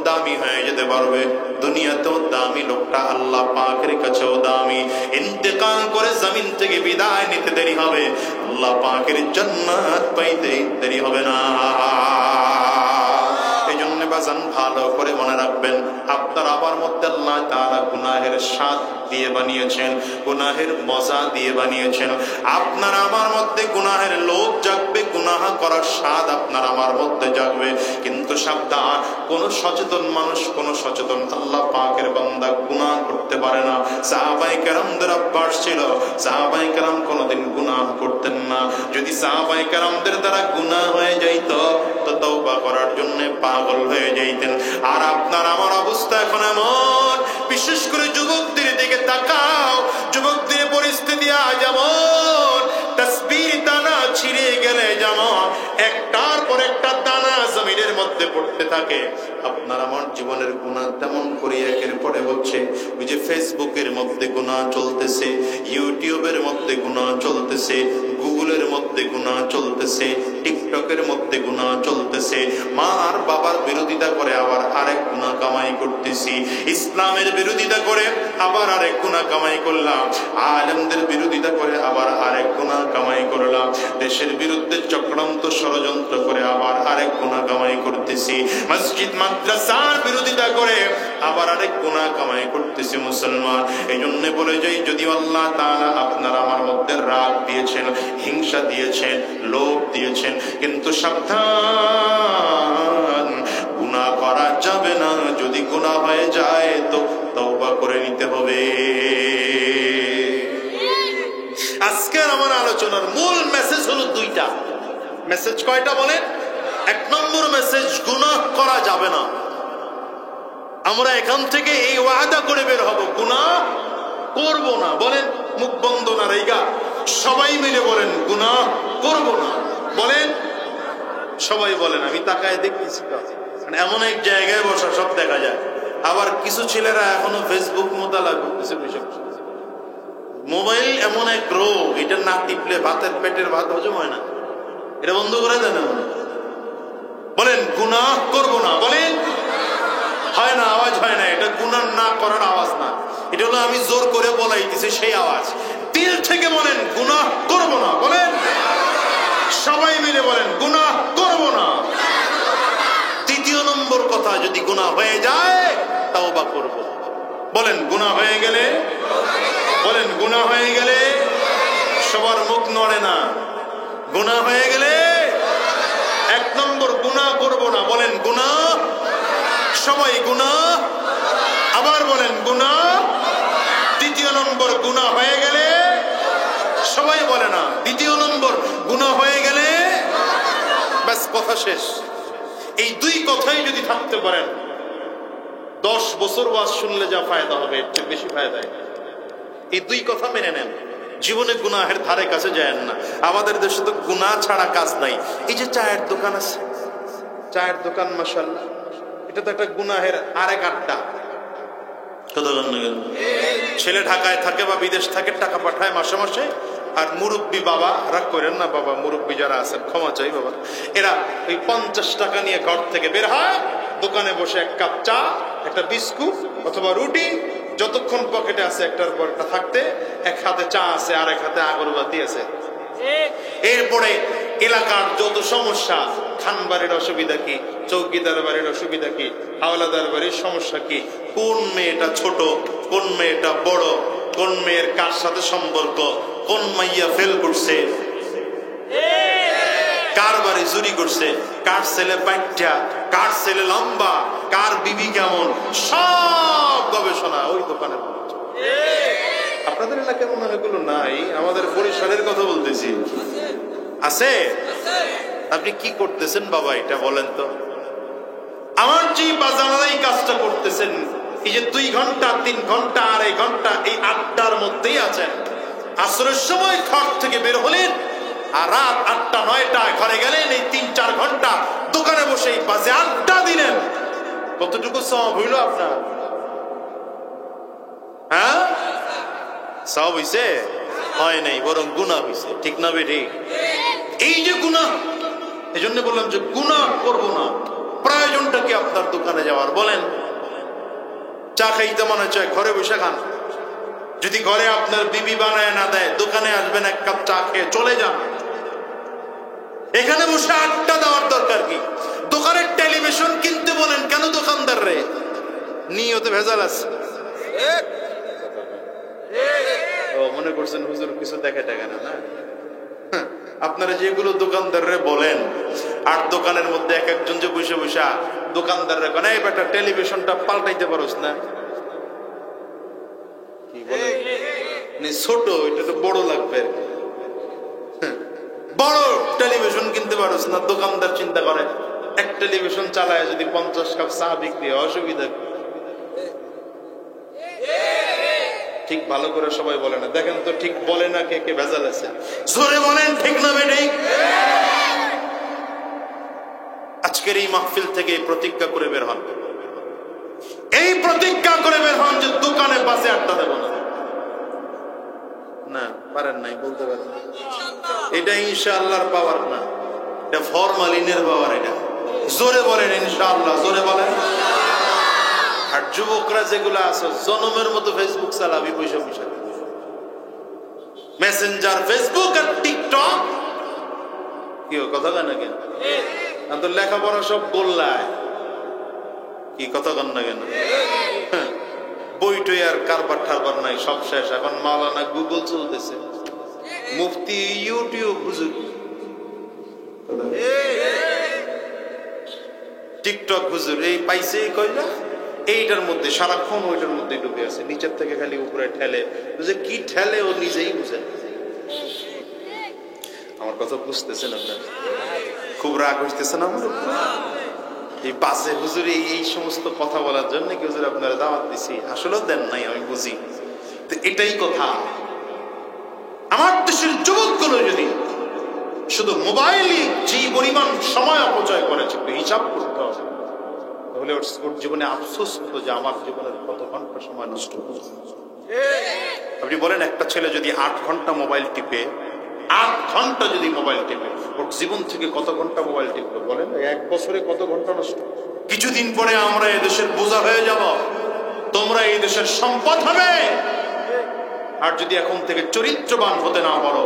S1: দামি হয়ে যেতে পারবে। দুনিয়াতেও দামি লোকটা আল্লাহ পাকের কাছেও দামি। ইন্তেকাল করে জমিন থেকে বিদায় নিতে দেরি হবে, আল্লাহ পাকের জান্নাত পাইতে দেরি হবে না। বাজান ভালো করে মনে রাখবেন, আপনার আমার মধ্যে আল্লাহ তাআলা গুনাহের স্বাদ দিয়ে বানিয়েছেন, গুনাহের মজা দিয়ে বানিয়েছেন। আপনার আমার মধ্যে গুনাহের লোভ জাগবে, গুনাহ করার স্বাদ আপনার আমার মধ্যে জাগবে। কিন্তু সাবধান, কোন সচেতন মানুষ, কোন সচেতন আল্লাহ পাকের বান্দা গুনাহ করতে পারে না। সাহাবায়ে কেরামদের অভ্যাস ছিল, সাহাবায়ে কেরাম কোনোদিন গুনাহ করতেন না। যদি সাহাবায়ে কেরামদের দ্বারা গুনাহ হয়ে যাইত তো তওবা করার জন্য পাগল হয়ে যাইতেন। আর আপনার আমার অবস্থা এখন এমন, বিশেষ করে যুবকদের দিকে তাকাও, যুবকদের পরিস্থিতি আজ যেমন, তাসবিহ দানা ছিঁড়ে গেলে যেমন একটার পর একটা দানা জমিনের মধ্যে পড়তে থাকে, আপনার আমার জীবনের গুনাহ তেমন করে একের পরে হচ্ছে। ওই যে ফেসবুকের মধ্যে গুনাহ চলতেছে, ইউটিউবের মধ্যে গুনাহ চলতেছে, গুগলের মধ্যে গুনাহ চলতেছে, টিকটকের মধ্যে গুনাহ চলতেছে। মা আর বাবার বিরোধিতা করে আবার আরেক গুনাহ কামাই করতেছি, ইসলামের বিরোধিতা করে আবার আরেক গুনাহ কামাই করলাম, আলেমদের বিরোধিতা করে আবার আরেক গুনাহ কামাই করলাম, দেশের বিরুদ্ধে চক্রান্ত ষড়যন্ত্র করে আবার আরেক গুনাহ কামাই করতেছি, মসজিদ মাদ্রাসার বিরোধিতা করে আবার আরেক গুনাহ কামাই করতেছি। মুসলমান, এই জন্য বলে যাই, যদি আল্লাহ তাআলা আপনার আমার মধ্যে রাগ দিয়েছেন, হিংসা দিয়েছেন, লোভ দিয়েছেন, কিন্তু সাবধান, গুনাহ করা যাবে না। যদি গুনাহ হয়ে যায় তো তওবা করে নিতে হবে। আজকের আমার আলোচনার মূল মেসেজ হলো 2টা। মেসেজ কয়টা বলেন? 1 নম্বর মেসেজ, গুনাহ করা যাবে না। আমরা এখান থেকে এই ওয়াদা করে বের হব, গুনাহ করব না। বলেন, মুখ বন্ধ না রেগা সবাই মিলে বলেন, গুনাহ করব না। বলেন, সবাই বলেন। আমি তাকায় দেখতেছি মানে এমন এক জায়গায় বসা, সব দেখা যায়। আবার কিছু ছেলেরা এখনো ফেসবুক মোতালা করতেছে। মোবাইল এমন এক রোগ, এটা না টিপলে ভাতের পেটের ভাত হজম হয় না। এটা বন্ধ করে দেয় না। বলেন, গুনাহ করব না। বলেন, হয় না, আওয়াজ হয় না। এটা গুনাহ না করার আওয়াজ না, এটা হলো আমি জোর করে বলাইতেছি সেই আওয়াজ। দিল থেকে বলেন, গুনাহ করব না। বলেন, সবাই মিলে বলেন, গুনাহ করব না। দ্বিতীয় নম্বর কথা, যদি গুনাহ হয়ে যায় তাওবা করব। বলেন, গুনাহ হয়ে গেলে, বলেন, গুনাহ হয়ে গেলে সবার মুখ নড়ে না। গুনাহ হয়ে গেলে এক নম্বর, গুনাহ করব না। বলেন, গুনাহ, সবাই গুনাহ, আবার বলেন গুনাহ। দ্বিতীয় নম্বর, গুনাহ হয়ে গেলে, সবাই বলে না। দ্বিতীয় নম্বর, গুনাহ হয়ে গেলে ব্যাস, কথা শেষ। এই দুই কথাই যদি থাকতে পারেন, 10 বছর ওয়াজ শুনলে যা ফায়দা হবে এর চেয়ে বেশি ফায়দা। এই দুই কথা মেনে নেন, জীবনে গুনাহের ধারে কাছে যায় না। আমাদের দেশে তো গুনাহ ছাড়া কাজ নাই। এই যে চায়ের দোকান আছে, চায়ের দোকান মাশাআল্লাহ, এটা তো একটা গুনাহের আরেক আড্ডা। ছেলে ঢাকায় থাকে বা বিদেশ থাকে, টাকা পাঠায় মাসে মাসে, আর মুরব্বী বাবা, রাগ করেন না বাবা, মুরব্বী যারা আছেন ক্ষমা চাই বাবা, এরা ওই 50 টাকা নিয়ে ঘর থেকে বের হয়, দোকানে বসে এক কাপ চা, একটা বিস্কুট অথবা রুটি, যতক্ষণ পকেটে আছে একটার পর একটা থাকতে, এক হাতে চা আছে আর এক হাতে আগরবাতি আছে। এরপরে এলাকার যত সমস্যা, খান বাড়ির অসুবিধা কি, চৌকিদার বাড়ির অসুবিধা কি, হাওলাদার বাড়ির সমস্যা কি, কোন মেয়েটা ছোট, কোন মেয়েটা বড়, কোন মেয়ের কার সাথে সম্পর্ক, কোন মাইয়া ফেল করছে, কার বাড়ি চুরি করছে, কার ছেলে বাচ্চা, কার ছেলে লম্বা, কার বিবি কেমন, সব গবেষণা ওই দোকানে। আপনাদের এলাকায় মনে হয় এগুলো নাই, আমাদের বরিশালের কথা বলতেছি। আছে? আপনি কি করতেছেন বাবা এটা বলেন তো? আমার যে বাজানারা এই কাজটা করতেছেন, এই যে 2 ঘন্টা 3 ঘন্টা 2.5 ঘন্টা এই আড্ডার মধ্যেই আছেন। আসরের সময় ঘর থেকে বের হলেন, আর রাত 8টা 9টা ঘরে গেলেন, এই 3-4 ঘন্টা দোকানে বসে বাজে আড্ডা দিলেন। কতটুকু সওয়াব হইল আপনার? হ্যাঁ, সওয়াব হইছে? হয় নাই, বরং গুনাহ হইছে। ঠিক না বেঠি? এই যে গুনাহ, এই জন্য বললাম যে গুনাহ করব না। প্রয়োজনটা কি আপনার দোকানে যাওয়ার? বলেন, চা খাইতে মনে চায়, ঘরে বসে খান। যদি ঘরে আপনার বিবি বানায় না দেয়, দোকানে আসবেন, 1 কাপ চা খেয়ে চলে যান। এখানে বসে আড্ডা দেওয়ার দরকার কি? দোকানের টেলিভিশন কিনতে বলেন কেন দোকানদার রে? নিয়তে ভেজাল আছে। ও মনে করছেন হুজুর কিছু দেখে টাকা না? আপনারা যেগুলো দোকানদাররে বলেন, আর দোকানের মধ্যে এক একজন যে বসে বসে দোকানদাররে বলে, এই বেটা টেলিভিশনটা পাল্টাইতে পারোস না? কি বলে, ছোট, এটা তো বড় লাগবে। বড় টেলিভিশন কিনতে পারোস না? দোকানদার চিন্তা করে, এক টেলিভিশন চালায় যদি 50 কাপ চা বিক্রি হয়, অসুবিধা। ঠিক ভালো করে সবাই বলে না, দেখেন তো ঠিক বলে না কে কে ভেজাল আছে? জোরে বলেন, ঠিক না বেঠিক? আজকের এই মাহফিল থেকে প্রতিজ্ঞা করে বের হন, এই প্রতিজ্ঞা করে বের হন যে দোকানে বাসে আড্ডা দেব না। না পারেন নাই, বলতে পারেন এটা ইনশাআল্লাহর পাওয়ার না, এটা ফরমালিনের পাওয়ার। এটা জোরে বলেন ইনশাআল্লাহ, জোরে বলেন। আর যুবকরা যেগুলো আছে, জনমের মতো ফেসবুক চালাবি, পয়সা পয়সা মেসেঞ্জার, ফেসবুক আর টিকটক। কি কথা কয় না কেন? তো লেখাপড়া সব গোল্লায়, কি কথা কন না কেন? বইটই আর কারবার ঠারবার নাই, সব শেষ। এখন মাওলানা গুগল চলতেছে, মুফতি ইউটিউব, হুজুর টিকটক, হুজুর এই পাইছে কইলা, এইটার মধ্যে সারাক্ষণ ওইটার মধ্যে ডুবে আছে, নিচের থেকে খালি উপরে ঠেলে, যে কি ঠেলে ও নিজেই বুঝে। আমার কথা বুঝতেছেন আপনারা? খুব রাগ হইতেছেন আমার? এই বাজে হুজুর এই সমস্ত কথা বলার জন্য কি হুজুর আপনারা দাওয়াত দিছি? আসলে দেন নাই, আমি বুঝি। তো এটাই কথা। আমার দেশের যুবকগুলো যদি শুধু মোবাইলে যে পরিমাণ সময় অপচয় করেছে একটু হিসাব করতে হবে, তাহলে ওর জীবনে আফসোস হতো যে আমার জীবনের কত ঘন্টা সময় নষ্ট হয়েছে। আপনি বলেন একটা ছেলে যদি 8 ঘন্টা মোবাইল টিপে, 8 ঘন্টা যদি মোবাইল টিপে, ওর জীবন থেকে কত ঘন্টা মোবাইল টিপবে বলেন? 1 বছরে কত ঘন্টা নষ্ট। কিছুদিন পরে আমরা এই দেশের বোঝা হয়ে যাব, তোমরা এই দেশের সম্পদ হবে। আর যদি এখন থেকে চরিত্রবান হতে না পারো,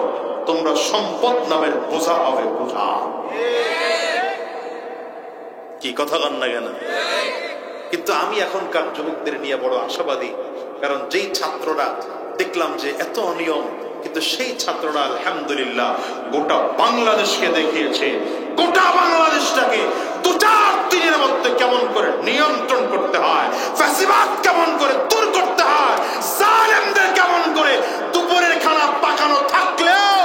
S1: তোমরা সম্পদ নামের বোঝা হবে, বোঝা। কি কথা কন না কেন? কিন্তু আমি এখনকার যুবকদের নিয়ে বড় আশাবাদী, কারণ যেই ছাত্ররা দেখলাম যে এত অনিয়ম, কিন্তু সেই ছাত্ররা আলহামদুলিল্লাহ গোটা বাংলাদেশকে দেখিয়েছে, গোটা বাংলাদেশটাকে 2-4 দিনের মধ্যে কেমন করে নিয়ন্ত্রণ করতে হয়, ফ্যাসিবাদ কেমন করে দূর করতে হয়, জালেমদের কেমন করে দুপুরের খানা পাকানো থাকলেও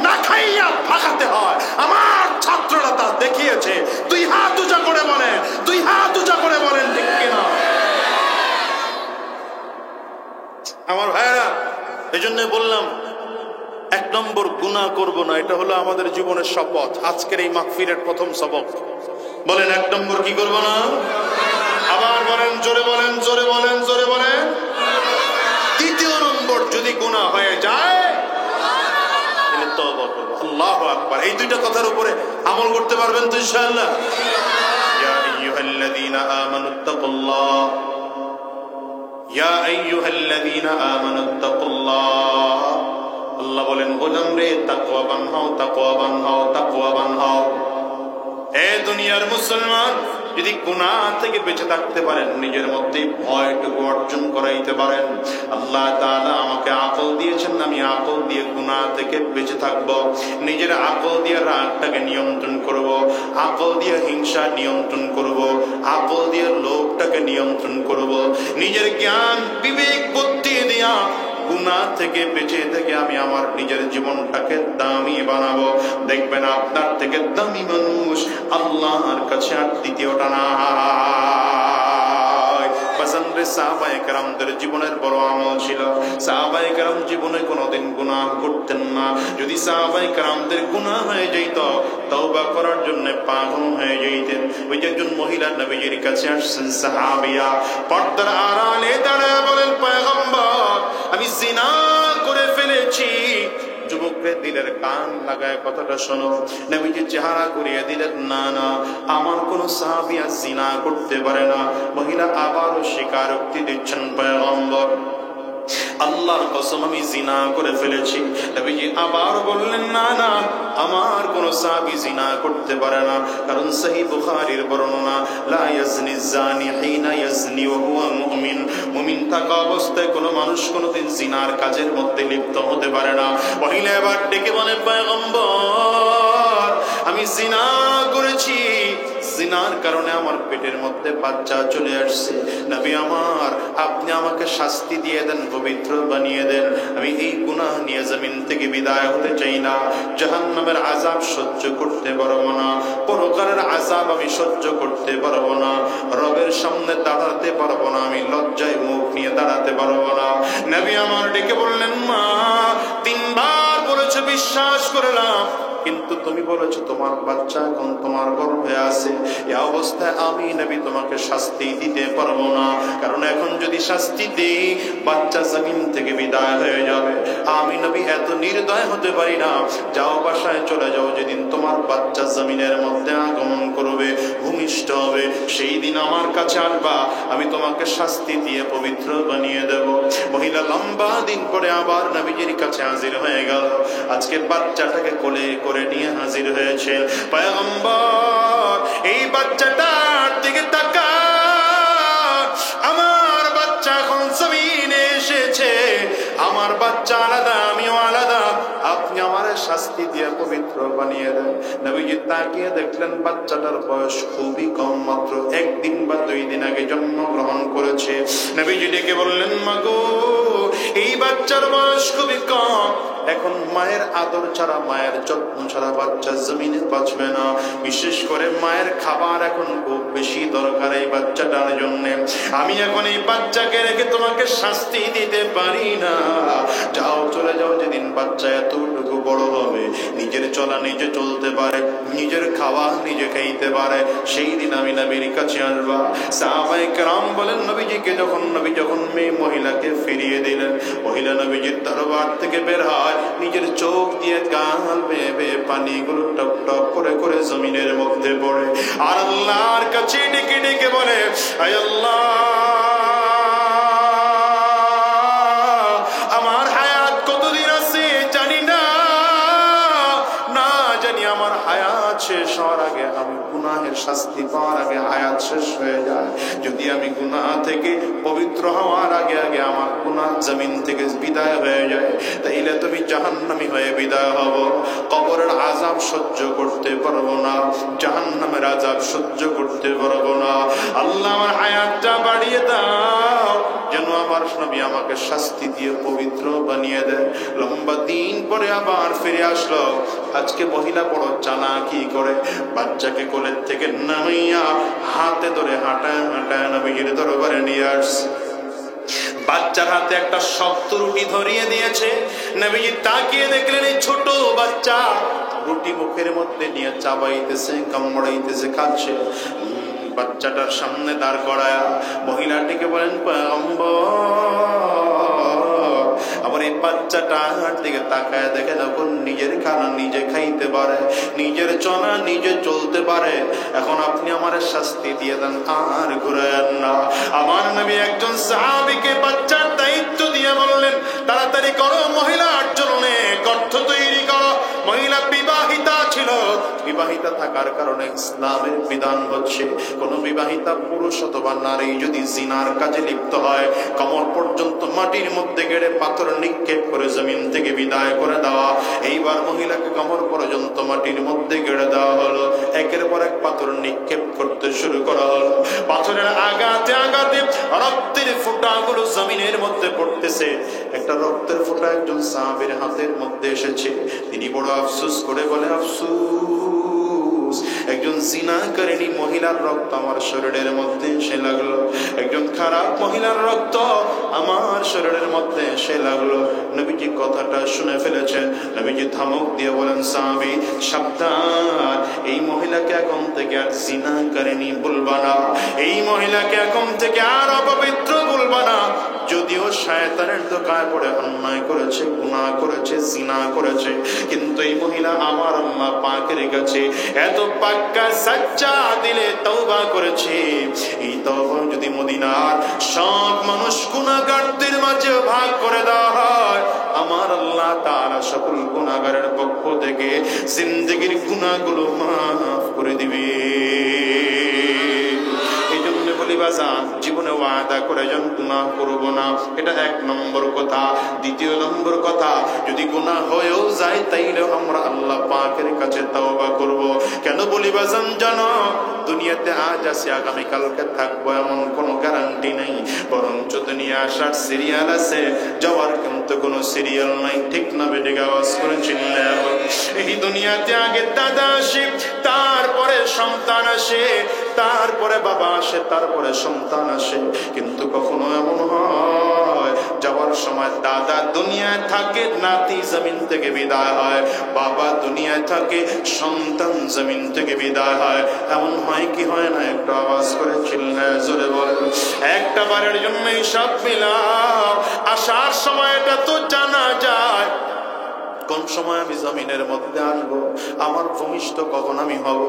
S1: না খাইয়া ভাগাতে হয়। আমার ছাত্ররা তা দেখিয়েছে। 2 হাত উঁচা করে বলেন, 2 হাত উঁচা করে বলেন, ঠিক কিনা? আমার ভাইরা, এই জন্য বললাম 1 নম্বর গুনাহ করব না, এটা হলো আমাদের জীবনের শপথ। আজকের এই মাহফিলের প্রথম সবক। বলেন 1 নম্বর কি করব না? আবার বলেন, জোরে বলেন, জোরে বলেন, জোরে বলেন। 2 নম্বর, যদি গুনাহ হয়ে যায় তাহলে তওবা করব। আল্লাহু আকবার। এই 2টা কথার উপরে আমল করতে পারবেন তো ইনশাআল্লাহ? ইয়া আইয়ুহাল্লাযীনা আমানুত্তাকুল্লাহ, ইয়া আইয়ুহাল্লাযীনা আমানুত্তাকুল্লাহ। আল্লাহ বলেন, গোলাম রে তাকওয়াবান হও, তাকওয়াবান হও, তাকওয়াবান হও। এ দুনিয়ার মুসলমান, যদি গুনাহ থেকে বেঁচে থাকতে পারেন, নিজের মধ্যে ভয়টুকু অর্জন করাইতে পারেন, আল্লাহ তাআলা আমাকে আকল দিয়েছেন, আমি আকল দিয়ে গুনাহ থেকে বেঁচে থাকব। নিজের আকল দিয়ে রাগটাকে নিয়ন্ত্রণ করব, আকল দিয়ে হিংসা নিয়ন্ত্রণ করব, আকল দিয়ে লোভটাকে নিয়ন্ত্রণ করব। নিজের জ্ঞান বিবেক বুদ্ধি দিয়া গুনাহ থেকে বেঁচে থেকে আমি আমার নিজের জীবনটাকে দামি বানাবো। দেখবেন আপনার থেকে দামি মানুষ আল্লাহর কাছে আর দ্বিতীয়টা না। সাহাবায়ে কেরামদের জীবনের বড় আমল ছিল, সাহাবায়ে কেরাম জীবনে কোনোদিন গুনাহ করতেন না। যদি সাহাবায়ে কেরামদের গুনাহ হয়ে যেত, তওবা করার জন্য পাগল হয়ে যেতেন। ওই যে একজন মহিলা নবীজির কাছে আসছেন, সাহাবিয়া পর্দার আড়ালে দাঁড়ায় বলেন, পয়গম্বর আমি জিনা করে ফেলেছি। যুবকের দিলের কান লাগায় কথাটা শোনো। নবীজি চেহারা ঘুরিয়ে দিলেন, না না, আমার কোন সাহাবী জিনা করতে পারে না। মহিলা আবারও স্বীকারোক্তি দিচ্ছেন, পয়গম্বর আল্লাহর কসম আমি জিনা করে ফেলেছি। নবীজি আবার বললেন, না না, আমার কোন সাহাবী জিনা করতে পারে না। কারণ সহিহ বুখারীর বর্ণনা, লা ইয়াজনি জানি হিনা ইয়াজনি ওয়া হুয়া মুমিন। মুমিন থাকা অবস্থায় কোন মানুষ কোনদিন জিনার কাজের মধ্যে লিপ্ত হতে পারে না। মহিলা এবার ডেকে বলে, পয়গম্বর আমি জিনা করেছি, জিনার কারণে আমার পেটের মধ্যে বাচ্চা চলে আসছে। নবী আমার, আপনি আমাকে শাস্তি দিয়ে দেন, পবিত্র বানিয়ে দেন। আমি এই গুনাহ নিয়ে জমিন থেকে বিদায় হতে চাই না। জাহান্নামের আযাব সহ্য করতে পারবো না, পরকালের আযাব আমি সহ্য করতে পারবো না, রবের সামনে দাঁড়াতে পারবো না, আমি লজ্জায় মুখ নিয়ে দাঁড়াতে পারবো না। নবী আমার ডেকে বললেন, মা 3 বার বলেছে বিশ্বাস করলাম, কিন্তু তুমি বলেছো তোমার বাচ্চা এখন তোমার গর্ভে আছে। এই অবস্থায় আমি নবী তোমাকে শাস্তি দিতে পারবো না, কারণ এখন যদি শাস্তি দিই বাচ্চা জমিন থেকে বিদায় হয়ে যাবে। আমি নবী এত নির্দয় হতে পারি না। যাও বাসায় চলে যাও, যেদিন তোমার বাচ্চা জমিনের মধ্যে আগমন করবে, ভূমিষ্ঠ হবে, সেই দিন আমার কাছে আসবা, আমি তোমাকে শাস্তি দিয়ে পবিত্র বানিয়ে দেব। মহিলা লম্বা দিন পরে আবার নবীজির কাছে হাজির হয়ে গেল। আজকে বাচ্চাটাকে কোলে করে নিয়ে হাজির হয়েছে। পয়গম্বর এই বাচ্চাটার দিকে তাকান, আমার বাচ্চা এখন জমিনে এসেছে, আমার বাচ্চা আলাদা, আমিও আলাদা, আপনি আমার শাস্তি দিয়ে পবিত্র বানিয়ে দেন। নবীজি তাকিয়ে দেখলেন বাচ্চাটার বয়স খুবই কম, মাত্র 1 দিন বা 2 দিন আগে জন্মগ্রহণ করেছে। নবীজি ডেকে বললেন, মাগো এই বাচ্চার বয়স খুবই কম, এখন মায়ের আদর ছাড়া, মায়ের যত্ন ছাড়া বাচ্চা জমিনে বাঁচবে না। বিশেষ করে মায়ের খাবার এখন খুব বেশি দরকার এই বাচ্চাটার জন্য। আমি এখন এই বাচ্চাকে রেখে তোমাকে শাস্তি দিতে পারি না, যাও চলে যাও। যেদিন বাচ্চা এতটুকু বড় হবে, নিজের চলা নিজে চলতে পারে, নিজের খাওয়া নিজে খাইতে পারে, সেই দিন আমি নবীর কাছে আসবা। সাহাবায়ে কেরাম বলেন, নবীজিকে নবী যখন মেয়ে মহিলাকে ফিরিয়ে দিলেন, মহিলা নবীজির দরবার থেকে বের হয়, নিজের চোখ দিয়ে গাল বেয়ে বেয়ে পানিগুলো টপ টপ করে করে জমিনের মধ্যে পড়ে, আর আল্লাহর কাছে ডেকে ডেকে বলে, আয় আল্লাহ, আমার হায়াত কতদিন আছে জানি না, না জানি আমার হায়াত শেষ হওয়ার আগে, আমি গুনাহের শাস্তি পাওয়ার আগে হায়াত শেষ হয়ে যায়। যদি আমি গুনাহ থেকে পবিত্র হওয়ার আগে আগে আমার গুনাহ জমিন থেকে বিদায় হয়ে যায়, তাইলে তুমি জাহান্নামী হয়ে বিদায় হব। কবরের আযাব সহ্য করতে পারবো না, জাহান্নামের আযাব সহ্য করতে পারবো না। আল্লাহ আমার হায়াতটা বাড়িয়ে দাও, যেন আমার নবী আমাকে শাস্তি দিয়ে পবিত্র বানিয়ে দেয়। লম্বা দিন পরে আবার ফিরে আসলো। আজকে মহিলা বড় চালাকি করে, বাচ্চাকে কোলের থেকে নামিয়া হাতে ধরে হাঁটায় হাঁটায় নবীর দরবারে নিয়ে আসছে। বাচ্চার হাতে একটা শক্ত রুটি ধরিয়ে দিয়েছে। নবীজি তাকিয়ে দেখলেন এই ছোট বাচ্চা রুটি মুখের মধ্যে নিয়ে চাবাইতেছে, কামড়াইতেছে, খাচ্ছে। বাচ্চাটার সামনে দাঁড় করায়া মহিলাটিকে বলেন, আবার এই বাচ্চাটার দিকে তাকায় দেখেন এখন নিজের খানা নিজে খাইতে পারে, নিজের চলা নিজে চলতে পারে, এখন আপনি আমার শাস্তি দিয়ে দেন, আর ঘুরায়েন না। আমার নবী একজন সাহাবীকে বাচ্চার দায়িত্ব দিয়ে বললেন, তাড়াতাড়ি করো, মহিলার জন্য গর্ত তৈরি করো। মহিলা বিবাহিতা ছিল, বিবাহিতা থাকার কারণে ইসলামের বিধান হচ্ছে কোন বিবাহিতা পুরুষ অথবা নারী যদি জিনার কাজে লিপ্ত হয়, কোমর পর্যন্ত মাটির মধ্যে গেড়ে পাথর নিক্ষেপ করে জমিন থেকে বিদায় করে দেওয়া। এইবার মহিলাকে কোমর পর্যন্ত মাটির মধ্যে গেড়ে দেওয়া হলো, একের পর এক পাথর নিক্ষেপ করতে শুরু করা হলো। পাথরের আঘাতে আঘাতে রক্তের ফোঁটাগুলো জমিনের মধ্যে পড়তেছে। একটা রক্তের ফোঁটা একজন সাহাবীর হাতের মধ্যে এসেছে। তিনি বড় আফসোস করে বলে, আফসোস, একজন জিনাকারিনী মহিলার রক্ত আমার শরীরের মধ্যে এসে লাগলো, একজন খারাপ মহিলার রক্ত আমার শরীরের মধ্যে এসে লাগলো। নবীজি কথাটা শুনে ফেলেছেন। নবীজি ধমক দিয়ে বলেন, সাহাবী সাবধান, এই মহিলাকে এখন থেকে আর জিনাকারিনী বলবা না, এই মহিলাকে এখন থেকে আর অপবিত্র বলবা না। যদিও শয়তানের ধোঁকায় পড়ে অন্যায় করেছে, গুনাহ করেছে, জিনা করেছে, কিন্তু এই মহিলা আমার আল্লাহ পাকের কাছে এত পাক্কা সাচ্চা দিলে তওবা করেছে। এই তওবা যদি মদিনার সব মানুষ গুনাহগারদের মাঝে ভাগ করে দেওয়া হয়, আমার আল্লাহ তাআলা সকল গুনাহগারের পক্ষ থেকে জিন্দেগীর গুনাহগুলো মাফ করে দিবে। জীবনে ওয়াদা করে যেন গুনাহ করব না, এটা এক নম্বর কথা। দ্বিতীয় নম্বর কথা, যদি গুনাহ হয়েও যায় তাইলে আমরা আল্লাহ পাকের কাছে তওবা করব। কেন বলি বাজান জানো, দুনিয়াতে আজ আছে আগামী কালকে থাকবো এমন কোনো গ্যারান্টি নেই, বরঞ্চ দুনিয়া আসার সিরিয়াল আছে, যাওয়ার কিন্তু কোনো সিরিয়াল নাই। ঠিক না বেঠিক? আওয়াজ করে চিল্লায়া বল। এই দুনিয়াতে আগে দাদা আসে, তারপরে সন্তান আসে, তারপরে বাবা আসে, তারপরে সন্তান আসে। কিন্তু কখনো এমন হয় যাওয়ার সময় দাদা দুনিয়ায় থাকে, নাতি জমিন থেকে বিদায় হয়, বাবা দুনিয়ায় থাকে, সন্তান জমিন থেকে বিদায় হয়। এমন হয় কি হয় না? একটু আওয়াজ করে চিল্লায় জোরে বলেন। একটা বারের জন্যই সব মিলাও। আসার সময়টা তো জানা যায় কোন সময় আমি জমিনের মধ্যে আসবো, আমার ভূমিষ্ঠ কখন আমি হব,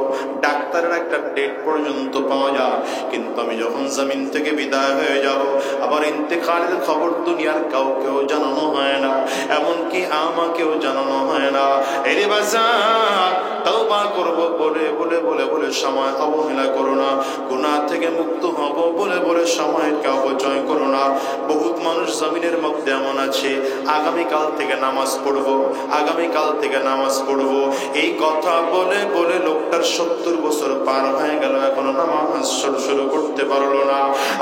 S1: ডাক্তারের একটা ডেট পর্যন্ত পাওয়া যায়। কিন্তু আমি যখন জমিন থেকে বিদায় হয়ে যাব, আবার ইন্তেকালের খবর দুনিয়ার কাউকেও জানানো হয় না, এমনকি আমাকেও জানানো হয় না। এরে বাজার, তওবা করব বলে বলে বলে বলে সময় অবহেলা করো না, গুনাহ থেকে মুক্ত হব বলে বলে সময়কে অপচয় করো না। বহুত মানুষ জমিনের মধ্যে এমন আছে, আগামীকাল থেকে নামাজ পড়বো, আগামীকাল থেকে নামাজ পড়বো, এই কথা বলে বলে লোকটার 70 বছর পার হয়ে গেল, এখনো নামাজ শুরু করতে পারলো না।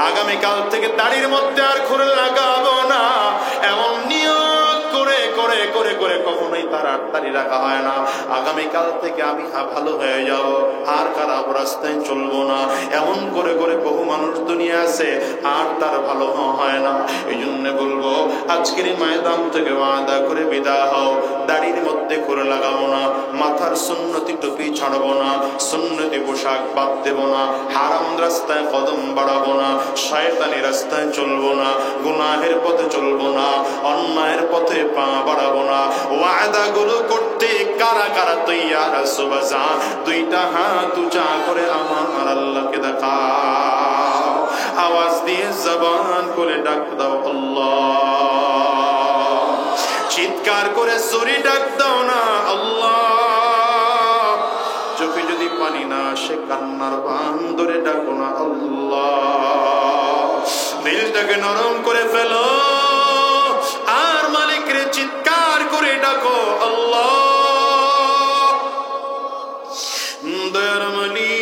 S1: আগামীকাল থেকে দাড়ির মধ্যে আর খুরে লাগাবো না, এমন নিয়ত করে করে করে করে কখনোই তাড়াতাড়ি রাখা হয় না আগামীকাল থেকে আমি ভালো হয়ে যাব, আর খারাপ রাস্তায় চলবো না। এমন করে করে বহু মানুষ দুনিয়া আছে আর তার ভালো হয় না। এই জন্য বলবো আজকের ময়দান থেকে ওয়াদা করে বিদায় হও। দাড়ির মধ্যে করে লাগাবো না, মাথার সুন্নতি টুপি ছাড়বো না, সুন্নতি পোশাক বাদ দেবো না, হারাম রাস্তায় কদম বাড়াবো না, শয়তানি রাস্তায় চলবো না, গুনাহের পথে চলবো না, অন্যায়ের পথে পা বাড়াবো না। ওয়াদা গুলো করতে কারা কারা তৈয়ার আছো বাজান? দুইটা হাত উঁচা করে আমার আল্লাহকে দেখাও, আওয়াজ দিয়ে জবান করে ডাক দাও আল্লাহ, চিৎকার করে জোরে ডাক দাও না আল্লাহ। চোখে যদি পানি না আসে কান্নার বান ধরে ডাকো না আল্লাহ। দিলটাকে নরম করে ফেলো আর মালিকের চিৎকার করে ডাকো আল্লাহ। দয়ার মালিক,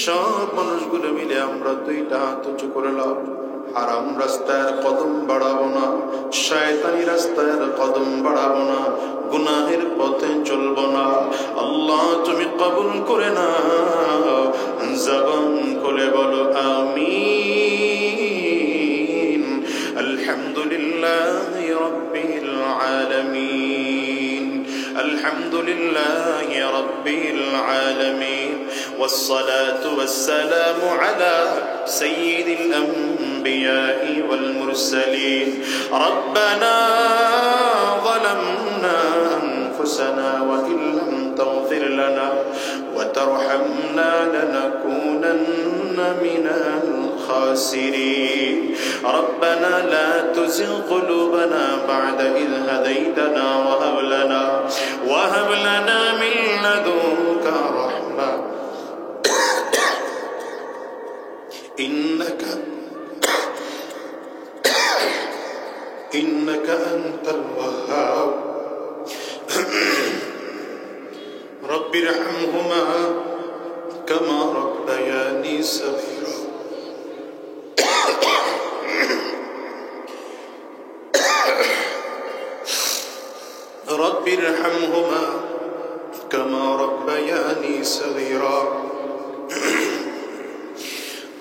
S1: সব মানুষগুলো মিলে আমরা দুইটা হাত উঁচু করলাম, হারাম রাস্তায় কদম বাড়াবো না, শয়তানি রাস্তায় কদম বাড়াবো না, গুনাহের পথে চলবো না। আল্লাহ তুমি কবুল করে না, জবান খুলে বলো আমিন। আলহামদুলিল্লাহি রাব্বিল আলামিন, আলহামদুলিল্লাহি রাব্বিল আলামিন, والصلاة والسلام على سيد الأنبياء والمرسلين. ربنا ظلمنا أنفسنا وإن لم تغفر لنا وترحمنا لنكونن من الخاسرين. ربنا لا تزغ قلوبنا بعد إذ هديتنا وهب لنا من لدنك رحمة إنك أنت الوهاب. رب ارحمهما كما ربياني صغيرا. رب ارحمهما كما ربياني صغيرا.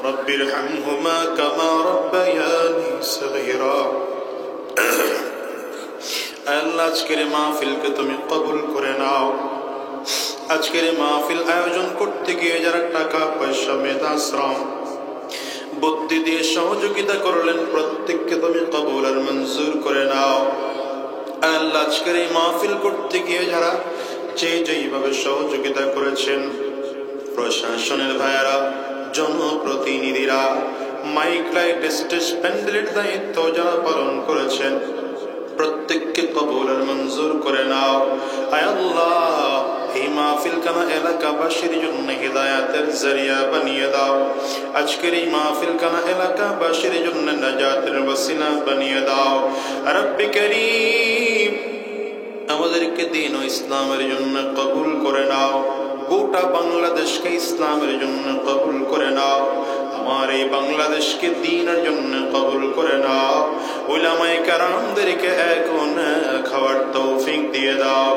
S1: رب ارحمهما كما ربياني صغيرا. আল্লাহ আজকের মাহফিলকে তুমি কবুল করে নাও। আজকের মাহফিল আয়োজন করতে গিয়ে যারা টাকা পয়সা মেধা শ্রম বুদ্ধি দিয়ে সহযোগিতা করলেন প্রত্যেককে তুমি কবুল আর মঞ্জুর করে নাও। আল্লাহ আজকের এই মাহফিল করতে গিয়ে যারা যেইভাবে সহযোগিতা করেছেন, প্রশাসনের ভাইয়েরা, জনপ্রতিনিধিরা, মাইক লাইট স্টেজ প্যান্ডেলের দায়িত্ব যারা পালন করেছেন প্রত্যেককে কবুল আর মঞ্জুর করে নাও। আয় আল্লাহ এই মাহফিল কানা এলাকাবাসীর জন্য হিদায়াতের জরিয়া বানিয়ে দাও। আজকের এই মাহফিল কানা এলাকাবাসীর জন্য নাজাতের ওসিলা বানিয়ে দাও। রব্বি করিম আমাদেরকে দ্বীন ও ইসলামের জন্য কবুল করে নাও। গোটা বাংলাদেশকে ইসলামের জন্য কবুল করে নাও। আমার এই বাংলাদেশকে দ্বীনের জন্য কবুল করে নাও। উলামায়ে কেরামদেরকে এক খাওয়ার তৌফিক দিয়ে দাও।